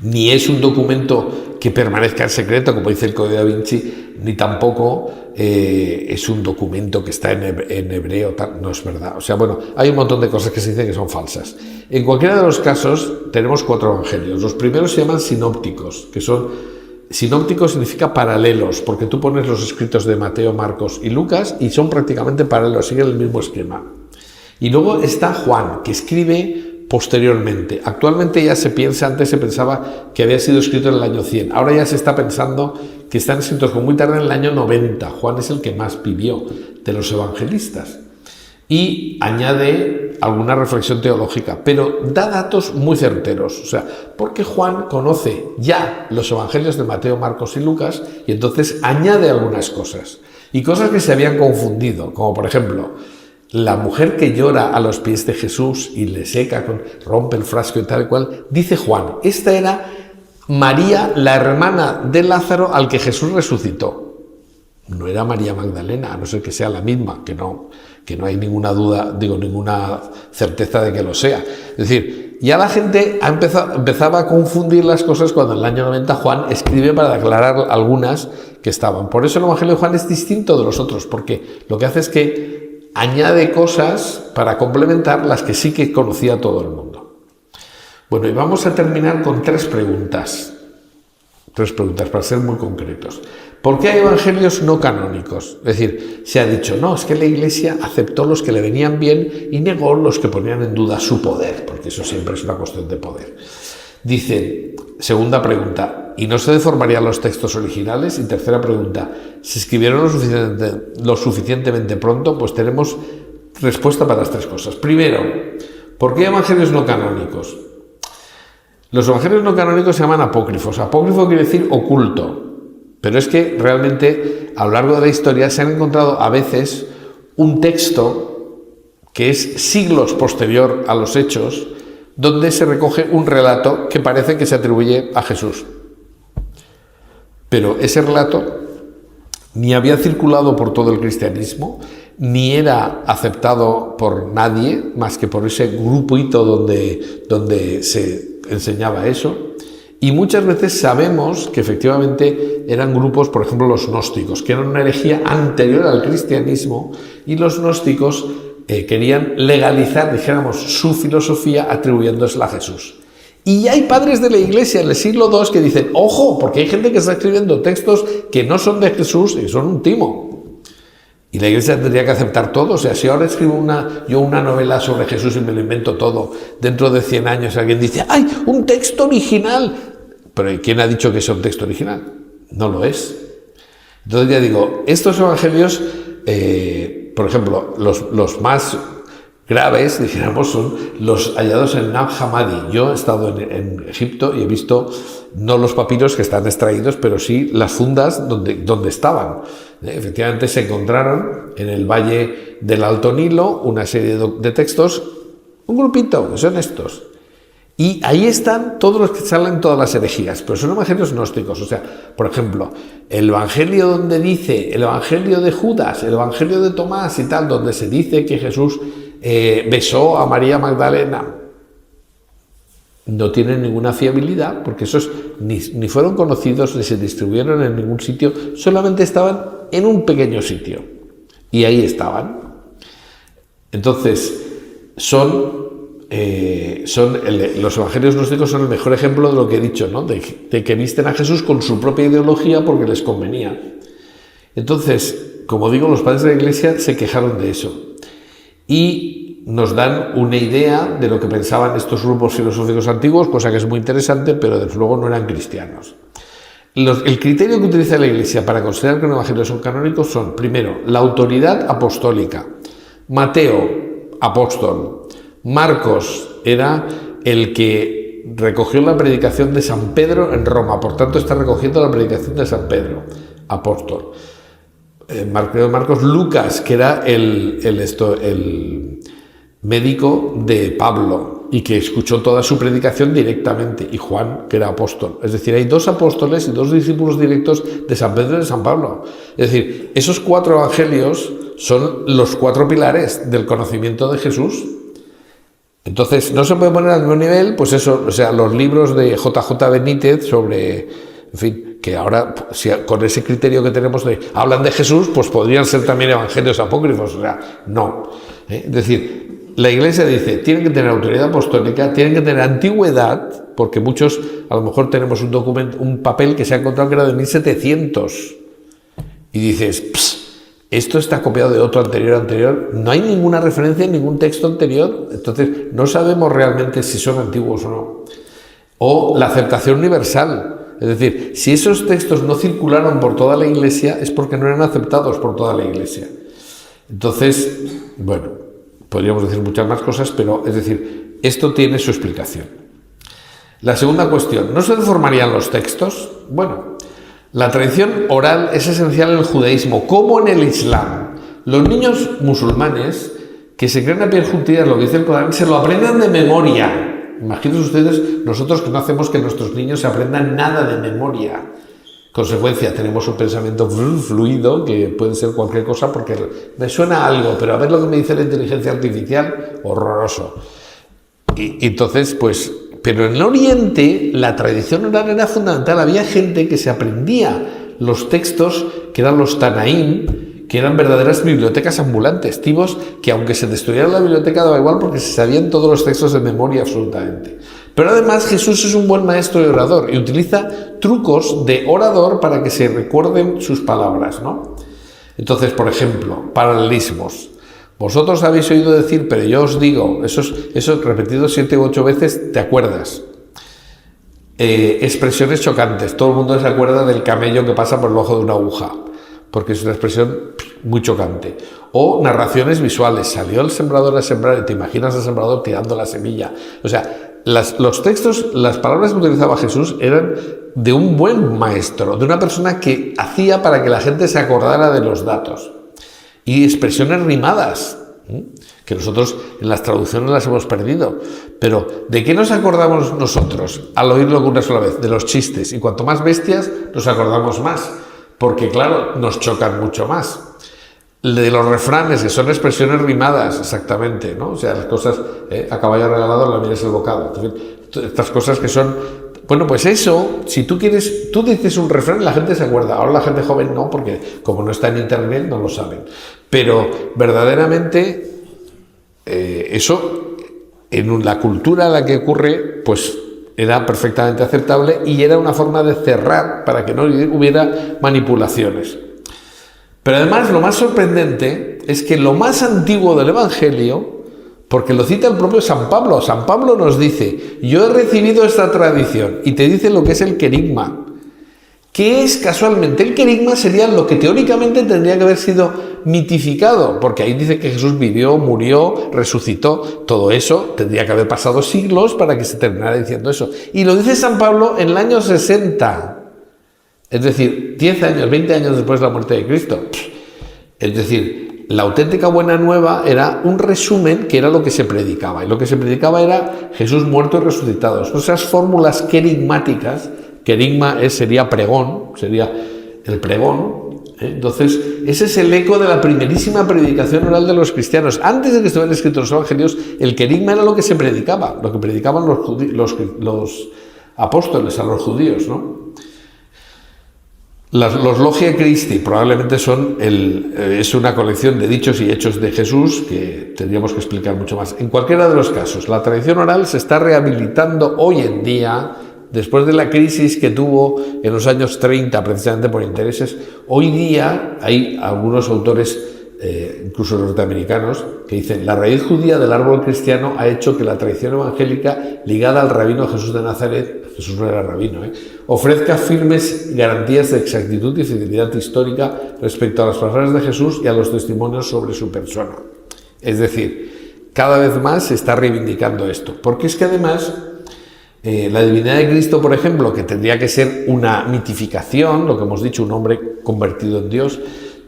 Ni es un documento que permanezca en secreto, como dice el Código da Vinci, ni tampoco es un documento que está en hebreo, no es verdad. O sea, bueno, hay un montón de cosas que se dicen que son falsas. En cualquiera de los casos, tenemos 4 evangelios. Los primeros se llaman sinópticos, sinópticos significa paralelos, porque tú pones los escritos de Mateo, Marcos y Lucas y son prácticamente paralelos, siguen el mismo esquema. Y luego está Juan, que escribe posteriormente. Actualmente ya antes se pensaba que había sido escrito en el año 100. Ahora ya se está pensando que están escritos como muy tarde en el año 90. Juan es el que más vivió de los evangelistas. Y añade alguna reflexión teológica, pero da datos muy certeros. O sea, porque Juan conoce ya los evangelios de Mateo, Marcos y Lucas y entonces añade algunas cosas. Y cosas que se habían confundido, como por ejemplo, la mujer que llora a los pies de Jesús y le seca, rompe el frasco y tal y cual, dice Juan, esta era María, la hermana de Lázaro al que Jesús resucitó. No era María Magdalena, a no ser que sea la misma, que no hay ninguna duda, ninguna certeza de que lo sea. Es decir, ya la gente empezaba a confundir las cosas cuando en el año 90 Juan escribe para aclarar algunas que estaban. Por eso el Evangelio de Juan es distinto de los otros, porque lo que hace es que añade cosas para complementar las que sí que conocía todo el mundo. Bueno, y vamos a terminar con 3 preguntas. 3 preguntas para ser muy concretos. ¿Por qué hay evangelios no canónicos? Es decir, se ha dicho, no, es que la Iglesia aceptó los que le venían bien y negó los que ponían en duda su poder, porque eso siempre es una cuestión de poder. Dicen, segunda pregunta, ¿y no se deformarían los textos originales? Y tercera pregunta, ¿se escribieron lo suficientemente pronto? Pues tenemos respuesta para las tres cosas. Primero, ¿por qué evangelios no canónicos? Los evangelios no canónicos se llaman apócrifos. Apócrifo quiere decir oculto. Pero es que realmente a lo largo de la historia se han encontrado a veces un texto que es siglos posterior a los hechos, donde se recoge un relato que parece que se atribuye a Jesús. Pero ese relato ni había circulado por todo el cristianismo, ni era aceptado por nadie, más que por ese grupito donde se enseñaba eso. Y muchas veces sabemos que efectivamente eran grupos, por ejemplo, los gnósticos, que eran una herejía anterior al cristianismo, y los gnósticos querían legalizar, dijéramos, su filosofía atribuyéndosela a Jesús. Y hay padres de la Iglesia en el siglo II que dicen, ojo, porque hay gente que está escribiendo textos que no son de Jesús y son un timo. Y la Iglesia tendría que aceptar todo. O sea, si ahora escribo yo una novela sobre Jesús y me lo invento todo, dentro de 100 años alguien dice, ¡ay, un texto original! Pero ¿quién ha dicho que es un texto original? No lo es. Entonces ya digo, estos evangelios, por ejemplo, los más graves, dijéramos, son los hallados en Nag Hammadi. Yo he estado en Egipto y he visto no los papiros que están extraídos, pero sí las fundas donde estaban. Efectivamente se encontraron en el valle del Alto Nilo una serie de textos, un grupito, que son estos. Y ahí están todos los que salen todas las herejías, pero son evangelios gnósticos. O sea, por ejemplo, el evangelio donde dice, el evangelio de Judas, el evangelio de Tomás y tal, donde se dice que Jesús besó a María Magdalena, no tienen ninguna fiabilidad, porque esos ni fueron conocidos ni se distribuyeron en ningún sitio, solamente estaban en un pequeño sitio, y ahí estaban. Entonces, los evangelios gnósticos son el mejor ejemplo de lo que he dicho, ¿no? De que visten a Jesús con su propia ideología porque les convenía. Entonces, como digo, los padres de la Iglesia se quejaron de eso y nos dan una idea de lo que pensaban estos grupos filosóficos antiguos, cosa que es muy interesante, pero desde luego no eran cristianos. El criterio que utiliza la Iglesia para considerar que los evangelios son canónicos son, primero, la autoridad apostólica. Mateo, apóstol. Marcos era el que recogió la predicación de San Pedro en Roma, por tanto está recogiendo la predicación de San Pedro, apóstol. Marcos. Lucas, que era el médico de Pablo y que escuchó toda su predicación directamente, y Juan, que era apóstol. Es decir, hay 2 apóstoles y 2 discípulos directos de San Pedro y de San Pablo. Es decir, esos 4 evangelios son los 4 pilares del conocimiento de Jesús. Entonces, no se puede poner al mismo nivel, pues eso, o sea, los libros de JJ Benítez sobre, en fin, que ahora, si con ese criterio que tenemos de hablan de Jesús, pues podrían ser también evangelios apócrifos, o sea, no. Es decir, la Iglesia dice, tienen que tener autoridad apostólica, tienen que tener antigüedad, porque muchos, a lo mejor tenemos un papel que se ha encontrado que era de 1700, y dices, esto está copiado de otro anterior, no hay ninguna referencia en ningún texto anterior, entonces no sabemos realmente si son antiguos o no. O la aceptación universal, es decir, si esos textos no circularon por toda la Iglesia es porque no eran aceptados por toda la Iglesia. Entonces, bueno, podríamos decir muchas más cosas, pero es decir, esto tiene su explicación. La segunda cuestión, ¿no se deformarían los textos? Bueno, la tradición oral es esencial en el judaísmo, como en el Islam. Los niños musulmanes que se creen a pie juntillas lo que dice el Corán se lo aprenden de memoria. Imagínense ustedes, nosotros que no hacemos que nuestros niños se aprendan nada de memoria. Consecuencia, tenemos un pensamiento fluido que puede ser cualquier cosa porque me suena algo, pero a ver lo que me dice la inteligencia artificial, horroroso. Y entonces, pues, pero en el Oriente la tradición oral era fundamental. Había gente que se aprendía los textos que eran los Tanaín, que eran verdaderas bibliotecas ambulantes, tipos que aunque se destruyera la biblioteca daba igual porque se sabían todos los textos de memoria absolutamente. Pero además Jesús es un buen maestro y orador y utiliza trucos de orador para que se recuerden sus palabras, ¿no? Entonces, por ejemplo, paralelismos. Vosotros habéis oído decir, pero yo os digo, eso repetido 7 u 8 veces, te acuerdas. Expresiones chocantes. Todo el mundo se acuerda del camello que pasa por el ojo de una aguja, porque es una expresión muy chocante. O narraciones visuales, salió el sembrador a sembrar y te imaginas al sembrador tirando la semilla. O sea, los textos, las palabras que utilizaba Jesús eran de un buen maestro, de una persona que hacía para que la gente se acordara de los datos. Y expresiones rimadas, que nosotros en las traducciones las hemos perdido. Pero ¿de qué nos acordamos nosotros al oírlo una sola vez? De los chistes. Y cuanto más bestias, nos acordamos más. Porque, claro, nos chocan mucho más. De los refranes, que son expresiones rimadas, exactamente, ¿no? O sea, las cosas, a caballo regalado la miel es el bocado. Estas cosas que son... Bueno, pues eso, si tú quieres, tú dices un refrán, la gente se acuerda. Ahora la gente joven no, porque como no está en internet, no lo saben. Pero verdaderamente, eso, en la cultura en la que ocurre, pues era perfectamente aceptable y era una forma de cerrar para que no hubiera manipulaciones. Pero además lo más sorprendente es que lo más antiguo del Evangelio, porque lo cita el propio San Pablo nos dice, yo he recibido esta tradición, y te dice lo que es el querigma. ¿Qué es casualmente? El querigma sería lo que teóricamente tendría que haber sido mitificado, porque ahí dice que Jesús vivió, murió, resucitó, todo eso tendría que haber pasado siglos para que se terminara diciendo eso. Y lo dice San Pablo en el año 60. Es decir, 10 años, 20 años después de la muerte de Cristo. Es decir, la auténtica buena nueva era un resumen que era lo que se predicaba. Y lo que se predicaba era Jesús muerto y resucitado. Esas fórmulas querigmáticas, querigma sería pregón, sería el pregón. Entonces, ese es el eco de la primerísima predicación oral de los cristianos. Antes de que estuvieran escritos los evangelios, el querigma era lo que se predicaba, lo que predicaban los apóstoles a los judíos, ¿no? Los Logia Christi probablemente es una colección de dichos y hechos de Jesús que tendríamos que explicar mucho más. En cualquiera de los casos, la tradición oral se está rehabilitando hoy en día, después de la crisis que tuvo en los años 30, precisamente por intereses. Hoy día hay algunos autores, incluso norteamericanos, que dicen la raíz judía del árbol cristiano ha hecho que la tradición evangélica ligada al rabino Jesús de Nazaret, Jesús no era rabino, ofrezca firmes garantías de exactitud y fidelidad histórica respecto a las palabras de Jesús y a los testimonios sobre su persona. Es decir, cada vez más se está reivindicando esto, porque es que además la divinidad de Cristo, por ejemplo, que tendría que ser una mitificación, lo que hemos dicho, un hombre convertido en Dios,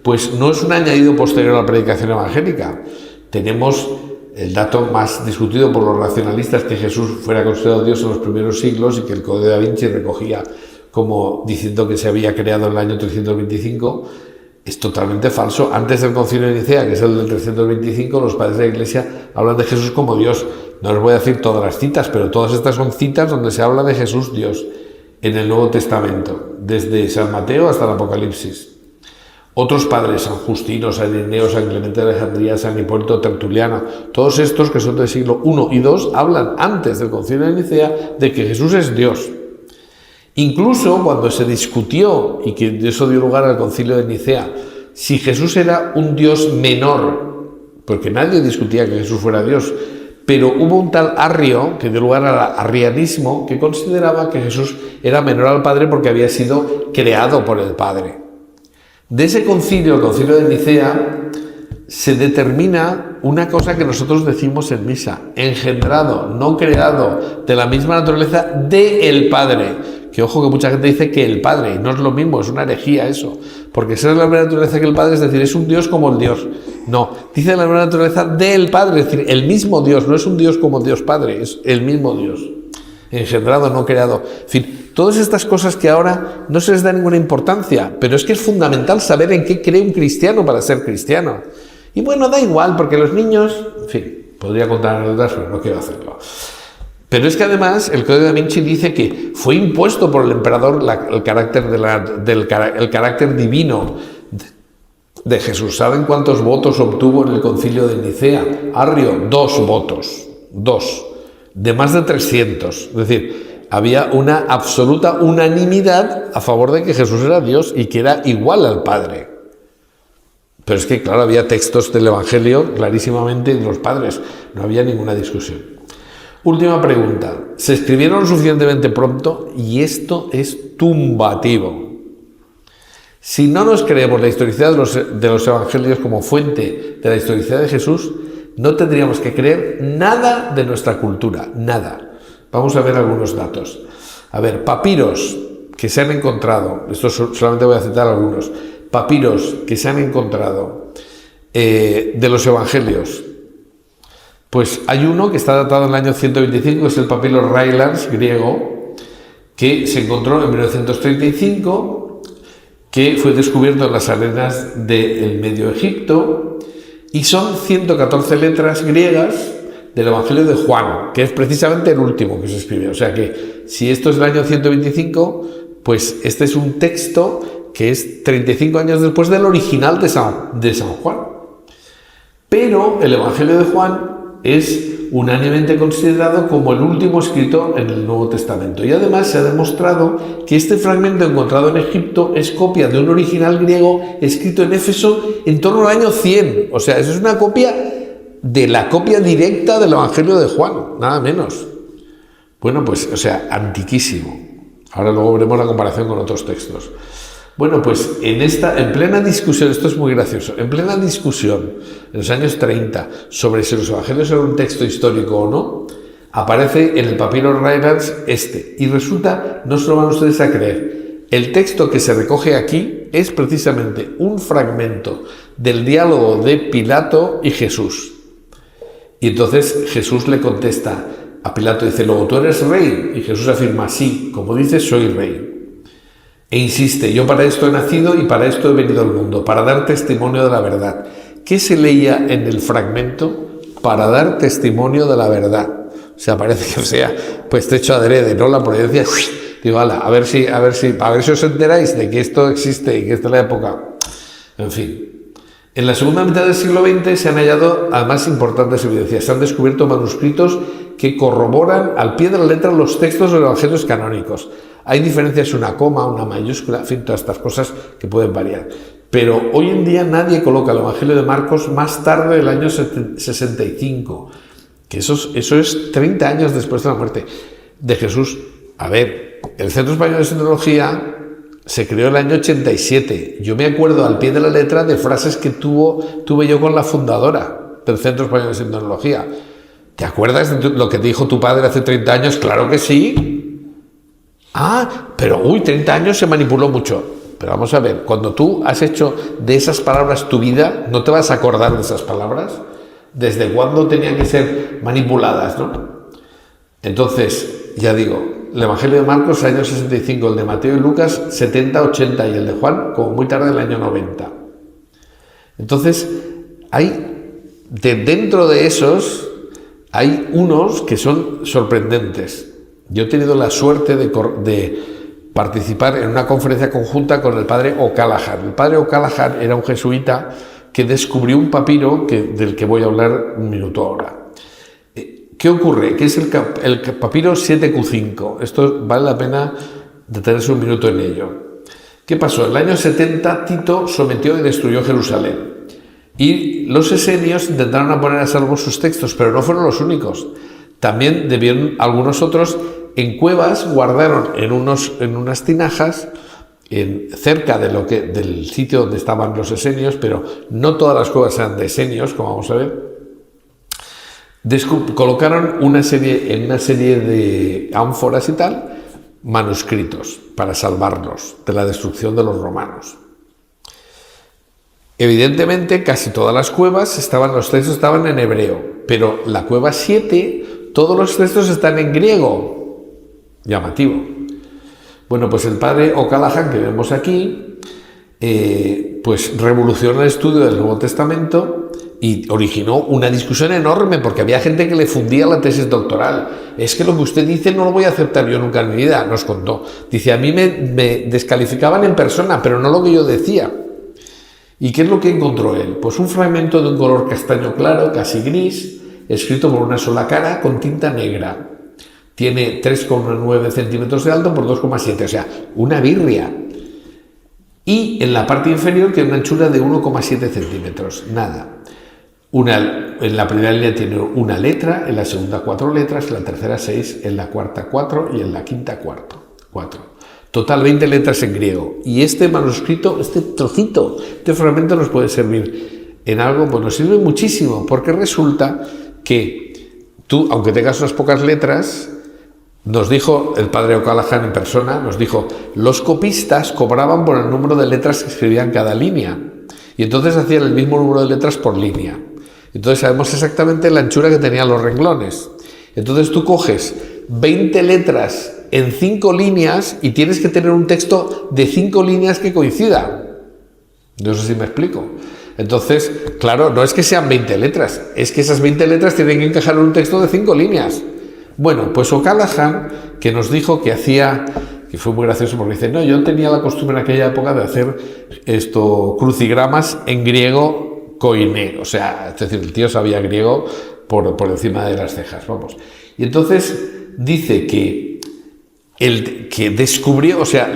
pues no es un añadido posterior a la predicación evangélica. Tenemos el dato más discutido por los racionalistas, que Jesús fuera considerado Dios en los primeros siglos y que el Código de Da Vinci recogía como diciendo que se había creado en el año 325, es totalmente falso. Antes del Concilio de Nicea, que es el del 325, los padres de la Iglesia hablan de Jesús como Dios. No os voy a decir todas las citas, pero todas estas son citas donde se habla de Jesús Dios en el Nuevo Testamento, desde San Mateo hasta el Apocalipsis. Otros padres, San Justino, San Ireneo, San Clemente de Alejandría, San Hipólito, Tertuliano, todos estos que son del siglo I y II, hablan antes del Concilio de Nicea de que Jesús es Dios. Incluso cuando se discutió, y que eso dio lugar al Concilio de Nicea, si Jesús era un Dios menor, porque nadie discutía que Jesús fuera Dios, pero hubo un tal Arrio, que dio lugar al arrianismo, que consideraba que Jesús era menor al Padre porque había sido creado por el Padre. De ese concilio, el Concilio de Nicea, se determina una cosa que nosotros decimos en misa: engendrado, no creado, de la misma naturaleza del Padre. Que ojo, que mucha gente dice que el Padre, y no es lo mismo, es una herejía eso, porque ser de la misma naturaleza que el Padre, es decir, es un Dios como el Dios. No, dice la misma naturaleza del Padre, es decir, el mismo Dios, no es un Dios como el Dios Padre, es el mismo Dios. Engendrado, no creado. En fin, todas estas cosas que ahora no se les da ninguna importancia, pero es que es fundamental saber en qué cree un cristiano para ser cristiano. Y bueno, da igual, porque los niños, en fin, podría contar anécdotas, pero no quiero hacerlo. Pero es que además el Código de Da Vinci dice que fue impuesto por el emperador el carácter divino de Jesús. ¿Saben cuántos votos obtuvo en el Concilio de Nicea? Arrio, 2 votos, 2, de más de 300. Es decir, había una absoluta unanimidad a favor de que Jesús era Dios y que era igual al Padre. Pero es que, claro, había textos del Evangelio clarísimamente de los padres, no había ninguna discusión. Última pregunta. ¿Se escribieron suficientemente pronto? Y esto es tumbativo. Si no nos creemos la historicidad de los evangelios como fuente de la historicidad de Jesús, no tendríamos que creer nada de nuestra cultura, nada. Vamos a ver algunos datos. A ver, papiros que se han encontrado, esto solamente voy a citar algunos, papiros que se han encontrado de los evangelios. Pues hay uno que está datado en el año 125, que es el papiro Raylands griego, que se encontró en 1935, que fue descubierto en las arenas del Medio Egipto, y son 114 letras griegas del Evangelio de Juan, que es precisamente el último que se escribió. O sea que si esto es del año 125, pues este es un texto que es 35 años después del original de San Juan. Pero el Evangelio de Juan es unánimemente considerado como el último escrito en el Nuevo Testamento. Y además se ha demostrado que este fragmento encontrado en Egipto es copia de un original griego escrito en Éfeso en torno al año 100. O sea, eso es una copia de la copia directa del Evangelio de Juan, nada menos. Bueno, pues, o sea, antiquísimo. Ahora luego veremos la comparación con otros textos. Bueno, pues en plena discusión, esto es muy gracioso, en plena discusión, en los años 30, sobre si los evangelios eran un texto histórico o no, aparece en el papiro Raylands y resulta, no se lo van ustedes a creer, el texto que se recoge aquí es precisamente un fragmento del diálogo de Pilato y Jesús. Y entonces Jesús le contesta a Pilato, dice, luego tú eres rey, y Jesús afirma, sí, como dices, soy rey. E insiste, yo para esto he nacido y para esto he venido al mundo, para dar testimonio de la verdad. ¿Qué se leía en el fragmento? Para dar testimonio de la verdad. O sea, parece que sea, pues te hecho adrede, ¿no? La providencia, digo, ala, a ver si os enteráis de que esto existe y que esta es la época. En fin. En la segunda mitad del siglo XX se han hallado además importantes evidencias. Se han descubierto manuscritos que corroboran al pie de la letra los textos de los evangelios canónicos. Hay diferencias, una coma, una mayúscula, en fin, todas estas cosas que pueden variar. Pero hoy en día nadie coloca el Evangelio de Marcos más tarde del año 65, que eso es 30 años después de la muerte de Jesús. A ver, el Centro Español de Sinología se creó en el año 87. Yo me acuerdo al pie de la letra de frases que tuve yo con la fundadora del Centro Español de Sinología. ¿Te acuerdas de lo que te dijo tu padre hace 30 años? Claro que sí. Ah, pero 30 años se manipuló mucho. Pero vamos a ver, cuando tú has hecho de esas palabras tu vida, ¿no te vas a acordar de esas palabras? ¿Desde cuándo tenían que ser manipuladas, no? Entonces, ya digo, el Evangelio de Marcos, año 65, el de Mateo y Lucas, 70, 80, y el de Juan, como muy tarde, el año 90. Entonces, dentro de esos, hay unos que son sorprendentes. Yo he tenido la suerte de participar en una conferencia conjunta con el padre O'Callaghan. El padre O'Callaghan era un jesuita que descubrió un papiro del que voy a hablar un minuto ahora. ¿Qué ocurre? Que es el papiro 7Q5. Esto vale la pena detenerse un minuto en ello. ¿Qué pasó? En el año 70 Tito sometió y destruyó Jerusalén. Y los esenios intentaron poner a salvo sus textos, pero no fueron los únicos. También debieron algunos otros en cuevas, guardaron en unas tinajas cerca del sitio donde estaban los esenios, pero no todas las cuevas eran de esenios, como vamos a ver. Colocaron en una serie de ánforas y tal, manuscritos para salvarlos de la destrucción de los romanos. Evidentemente, casi todas las cuevas los textos estaban en hebreo, pero la cueva 7, todos los textos están en griego. Llamativo. Bueno, pues el padre O'Callaghan, que vemos aquí, pues revolucionó el estudio del Nuevo Testamento y originó una discusión enorme, porque había gente que le fundía la tesis doctoral. Es que lo que usted dice no lo voy a aceptar yo nunca en mi vida, nos contó. Dice, a mí me descalificaban en persona, pero no lo que yo decía. ¿Y qué es lo que encontró él? Pues un fragmento de un color castaño claro, casi gris, escrito por una sola cara con tinta negra. Tiene 3,9 centímetros de alto por 2,7, o sea, una birria. Y en la parte inferior tiene una anchura de 1,7 centímetros, nada. En la primera línea tiene una letra, en la segunda 4 letras, en la tercera 6, en la cuarta 4 y en la quinta 4. Total, 20 letras en griego. Y este manuscrito, este trocito, este fragmento nos puede servir en algo, pues nos sirve muchísimo, porque resulta que tú, aunque tengas unas pocas letras, nos dijo el padre O'Callaghan en persona, nos dijo, los copistas cobraban por el número de letras que escribían cada línea. Y entonces hacían el mismo número de letras por línea. Entonces sabemos exactamente la anchura que tenían los renglones. Entonces tú coges 20 letras en 5 líneas y tienes que tener un texto de 5 líneas que coincida. No sé si me explico. Entonces, claro, no es que sean 20 letras, es que esas 20 letras tienen que encajar en un texto de 5 líneas. Bueno, pues O'Callaghan, que nos dijo que hacía, que fue muy gracioso porque dice, no, yo tenía la costumbre en aquella época de hacer crucigramas en griego koiné, o sea, es decir, el tío sabía griego por encima de las cejas, vamos. Y entonces dice que descubrió, o sea,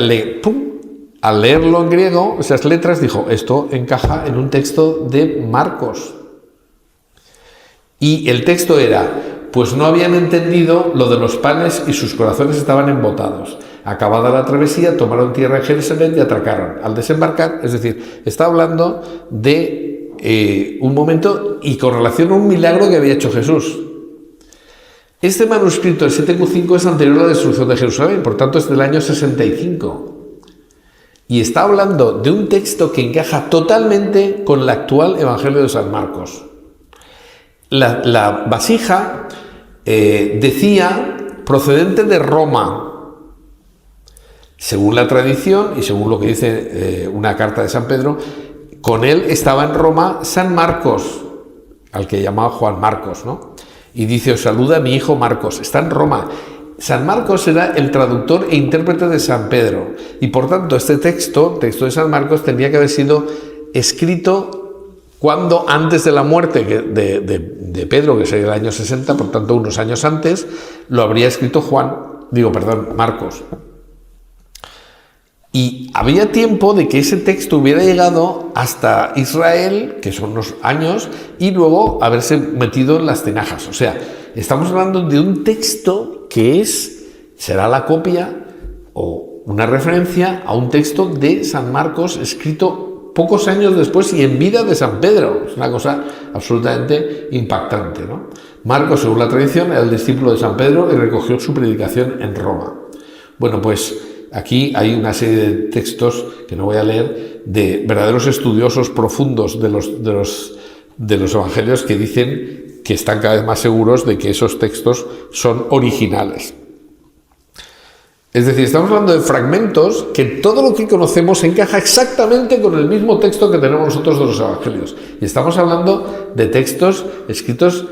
al leerlo en griego, esas letras, dijo, esto encaja en un texto de Marcos. Y el texto era, pues no habían entendido lo de los panes y sus corazones estaban embotados. Acabada la travesía, tomaron tierra en Jerusalén y atracaron. Al desembarcar, es decir, está hablando de un momento y con relación a un milagro que había hecho Jesús. Este manuscrito, el 7Q5, es anterior a la destrucción de Jerusalén, por tanto es del año 65. Y está hablando de un texto que encaja totalmente con el actual Evangelio de San Marcos. La vasija decía procedente de Roma. Según la tradición y según lo que dice una carta de San Pedro, con él estaba en Roma San Marcos, al que llamaba Juan Marcos, ¿no? Y dice, os saluda mi hijo Marcos, está en Roma. San Marcos era el traductor e intérprete de San Pedro, y por tanto este texto de San Marcos, tendría que haber sido escrito cuando antes de la muerte de Pedro, que sería el año 60, por tanto unos años antes, lo habría escrito Marcos. Y había tiempo de que ese texto hubiera llegado hasta Israel, que son unos años, y luego haberse metido en las tinajas. O sea, estamos hablando de un texto que será la copia o una referencia a un texto de San Marcos escrito pocos años después y en vida de San Pedro. Es una cosa absolutamente impactante, ¿no? Marcos, según la tradición, era el discípulo de San Pedro y recogió su predicación en Roma. Bueno, pues aquí hay una serie de textos que no voy a leer de verdaderos estudiosos profundos de los evangelios que dicen que están cada vez más seguros de que esos textos son originales. Es decir, estamos hablando de fragmentos que todo lo que conocemos encaja exactamente con el mismo texto que tenemos nosotros de los evangelios. Y estamos hablando de textos escritos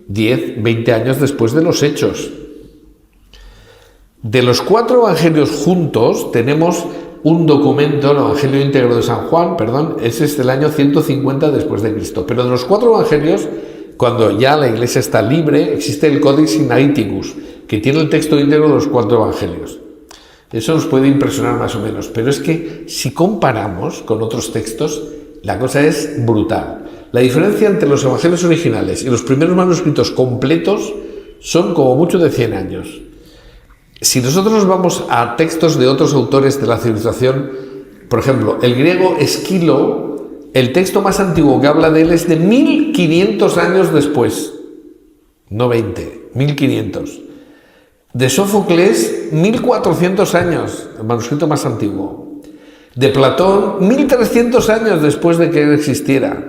10, 20 años después de los hechos. De los 4 evangelios juntos tenemos un documento, el Evangelio íntegro de San Juan, ese es del año 150 después de Cristo. Pero de los 4 evangelios, cuando ya la Iglesia está libre, existe el Codex Sinaiticus, que tiene el texto íntegro de los 4 evangelios. Eso nos puede impresionar más o menos, pero es que si comparamos con otros textos, la cosa es brutal. La diferencia entre los evangelios originales y los primeros manuscritos completos son como mucho de 100 años. Si nosotros nos vamos a textos de otros autores de la civilización, por ejemplo, el griego Esquilo, el texto más antiguo que habla de él es de 1500 años después, no 20, 1500. De Sófocles, 1400 años, el manuscrito más antiguo. De Platón, 1300 años después de que él existiera.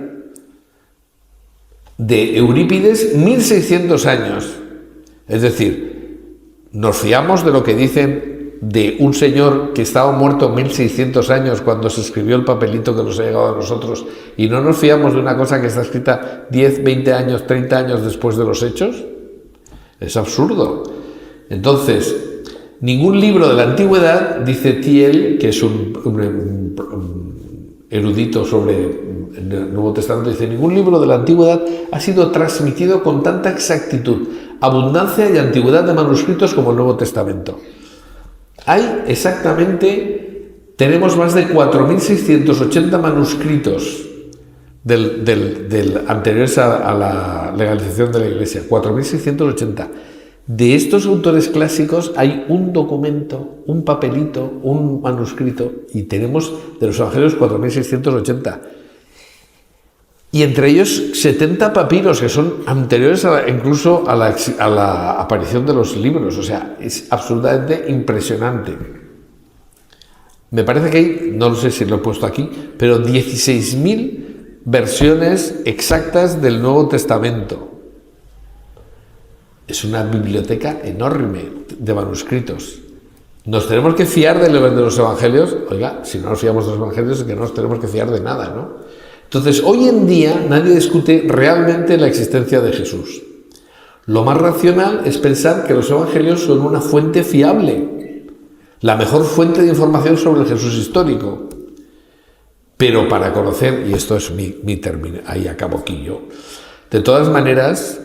De Eurípides, 1600 años. Es decir, nos fiamos de lo que dicen de un señor que estaba muerto 1600 años cuando se escribió el papelito que nos ha llegado a nosotros, y no nos fiamos de una cosa que está escrita 10, 20 años, 30 años después de los hechos. Es absurdo. Entonces, ningún libro de la antigüedad, dice Thiel, que es un erudito sobre el Nuevo Testamento, dice, ningún libro de la antigüedad ha sido transmitido con tanta exactitud, abundancia y antigüedad de manuscritos como el Nuevo Testamento. Tenemos más de 4.680 manuscritos anteriores a la legalización de la Iglesia, 4.680. De estos autores clásicos hay un documento, un papelito, un manuscrito, y tenemos de los evangelios 4.680. Y entre ellos 70 papiros que son anteriores incluso a la aparición de los libros. O sea, es absolutamente impresionante. Me parece que hay, no sé si lo he puesto aquí, pero 16.000 versiones exactas del Nuevo Testamento. Es una biblioteca enorme de manuscritos. ¿Nos tenemos que fiar de los evangelios? Oiga, si no nos fiamos de los evangelios es que no nos tenemos que fiar de nada, ¿no? Entonces, hoy en día nadie discute realmente la existencia de Jesús. Lo más racional es pensar que los evangelios son una fuente fiable, la mejor fuente de información sobre el Jesús histórico. Pero para conocer, y esto es mi término, ahí acabo aquí yo, de todas maneras,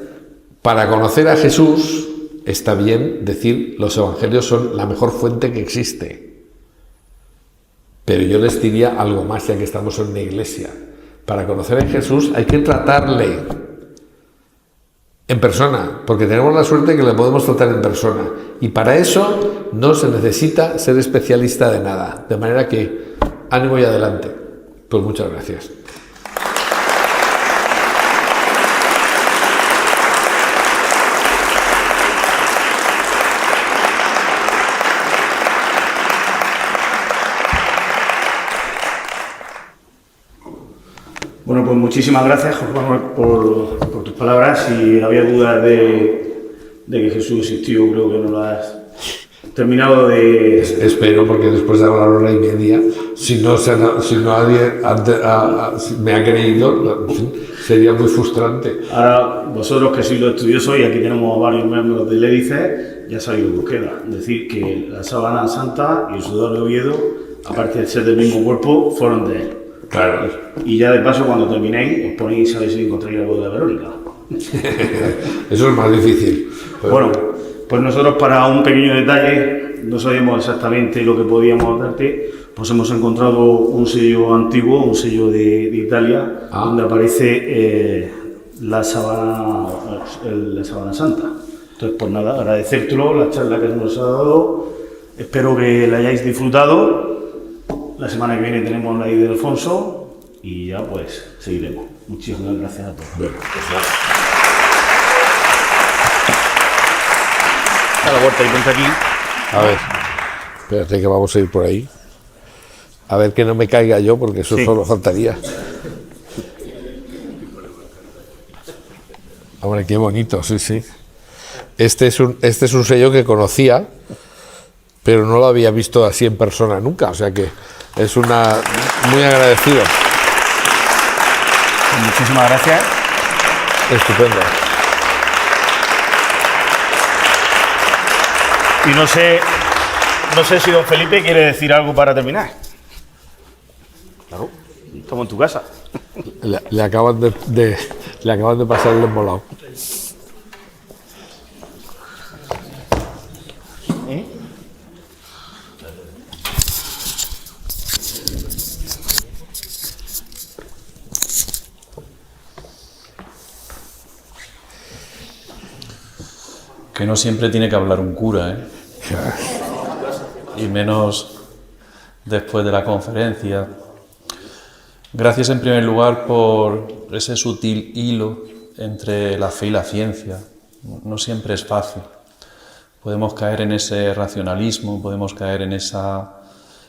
para conocer a Jesús está bien decir los evangelios son la mejor fuente que existe. Pero yo les diría algo más, ya que estamos en una iglesia. Para conocer a Jesús hay que tratarle en persona, porque tenemos la suerte que le podemos tratar en persona. Y para eso no se necesita ser especialista de nada. De manera que, ánimo y adelante. Pues muchas gracias. Bueno, pues muchísimas gracias, José Manuel, por tus palabras. Si había dudas de que Jesús existió, creo que no lo has terminado de... Espero, porque después de hablar 1:30, si nadie me ha creído, sería muy frustrante. Ahora, vosotros que sois los estudiosos, y aquí tenemos a varios miembros del Édice, ya sabéis lo que os queda. Decir que la sábana santa y el sudor de Oviedo, aparte de ser del mismo cuerpo, fueron de él. Claro. Y ya de paso, cuando terminéis, os ponéis a ver si encontráis algo de la Verónica. Eso es más difícil. Bueno, pues nosotros, para un pequeño detalle, no sabíamos exactamente lo que podíamos darte, pues hemos encontrado un sello antiguo, un sello de Italia, donde aparece la sábana santa. Entonces, pues nada, agradecértelo, la charla que nos ha dado, espero que la hayáis disfrutado. La semana que viene tenemos la de Alfonso y ya pues seguiremos. Muchísimas gracias a todos. Bueno, pues nada. A la vuelta y ponte aquí. A ver, espérate que vamos a ir por ahí. A ver que no me caiga yo, porque eso solo faltaría. Hombre, qué bonito, sí, sí. Este es un sello que conocía, pero no lo había visto así en persona nunca, o sea que es muy agradecido. Muchísimas gracias. Estupendo. Y no sé si don Felipe quiere decir algo para terminar. Claro, estamos en tu casa. Le acaban de pasar el embolado. Que no siempre tiene que hablar un cura, ¿eh? Y menos después de la conferencia. Gracias en primer lugar por ese sutil hilo entre la fe y la ciencia. No siempre es fácil. Podemos caer en ese racionalismo, podemos caer en esa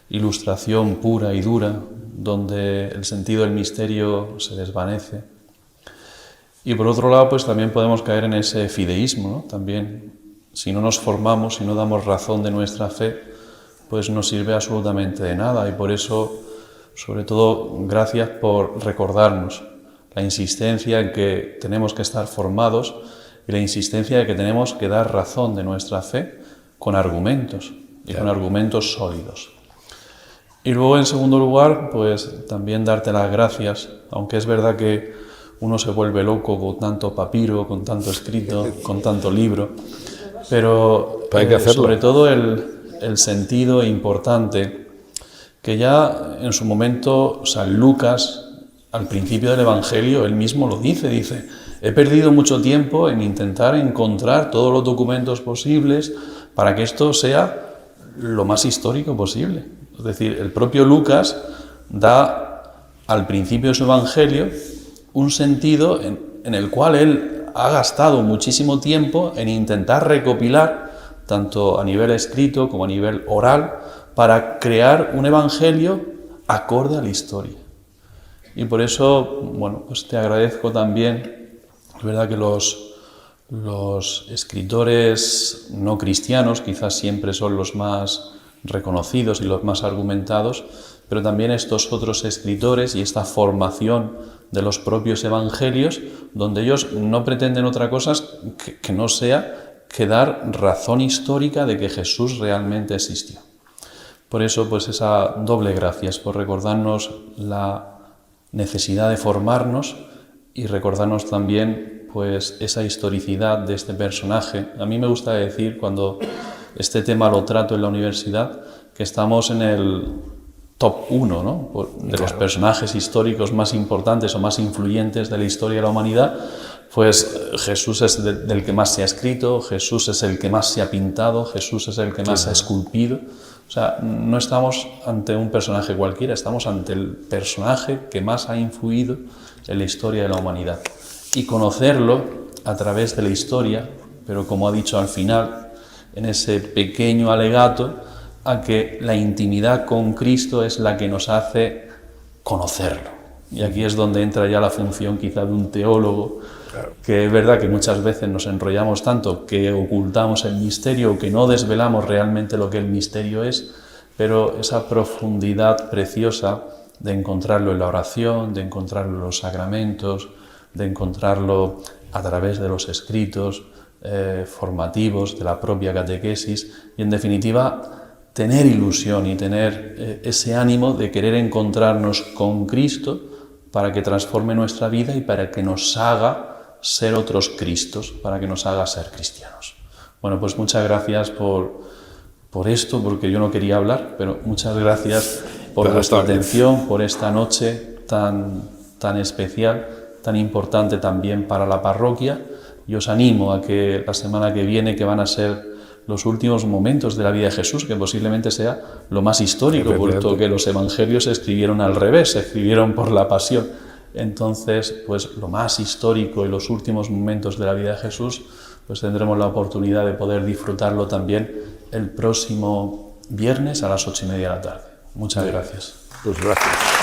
ilustración pura y dura, donde el sentido del misterio se desvanece. Y por otro lado, pues también podemos caer en ese fideísmo, ¿no? También, si no nos formamos, si no damos razón de nuestra fe, pues no sirve absolutamente de nada. Y por eso, sobre todo, gracias por recordarnos la insistencia en que tenemos que estar formados y la insistencia de que tenemos que dar razón de nuestra fe con argumentos, y con argumentos sólidos. Y luego, en segundo lugar, pues también darte las gracias, aunque es verdad que uno se vuelve loco con tanto papiro, con tanto escrito, con tanto libro, pero hay que hacerlo. Sobre todo el sentido importante que ya en su momento San Lucas al principio del Evangelio él mismo lo dice, he perdido mucho tiempo en intentar encontrar todos los documentos posibles para que esto sea lo más histórico posible. Es decir, el propio Lucas da al principio de su Evangelio un sentido en el cual él ha gastado muchísimo tiempo en intentar recopilar, tanto a nivel escrito como a nivel oral, para crear un Evangelio acorde a la historia. Y por eso, bueno, pues te agradezco también, es verdad que los escritores no cristianos quizás siempre son los más reconocidos y los más argumentados, pero también estos otros escritores y esta formación de los propios evangelios, donde ellos no pretenden otra cosa que no sea que dar razón histórica de que Jesús realmente existió. Por eso, pues esa doble gracias, por recordarnos la necesidad de formarnos y recordarnos también pues esa historicidad de este personaje. A mí me gusta decir, cuando este tema lo trato en la universidad, que estamos en el top 1, ¿no?, de los personajes históricos más importantes o más influyentes de la historia de la humanidad. Pues Jesús es del que más se ha escrito, Jesús es el que más se ha pintado, Jesús es el que más se ha esculpido. O sea, no estamos ante un personaje cualquiera, estamos ante el personaje que más ha influido en la historia de la humanidad. Y conocerlo a través de la historia, pero como ha dicho al final, en ese pequeño alegato, a que la intimidad con Cristo es la que nos hace conocerlo. Y aquí es donde entra ya la función quizá de un teólogo, que es verdad que muchas veces nos enrollamos tanto que ocultamos el misterio o que no desvelamos realmente lo que el misterio es, pero esa profundidad preciosa de encontrarlo en la oración, de encontrarlo en los sacramentos, de encontrarlo a través de los escritos formativos de la propia catequesis y, en definitiva, tener ilusión y tener ese ánimo de querer encontrarnos con Cristo para que transforme nuestra vida y para que nos haga ser otros Cristos, para que nos haga ser cristianos. Bueno, pues muchas gracias por esto, porque yo no quería hablar, pero muchas gracias por vuestra atención, por esta noche tan especial, tan importante también para la parroquia. Y os animo a que la semana que viene, que van a ser los últimos momentos de la vida de Jesús, que posiblemente sea lo más histórico, puesto que los evangelios se escribieron al revés, se escribieron por la pasión. Entonces, pues lo más histórico y los últimos momentos de la vida de Jesús, pues tendremos la oportunidad de poder disfrutarlo también el próximo viernes a las 8:30 de la tarde. Muchas gracias. Pues gracias.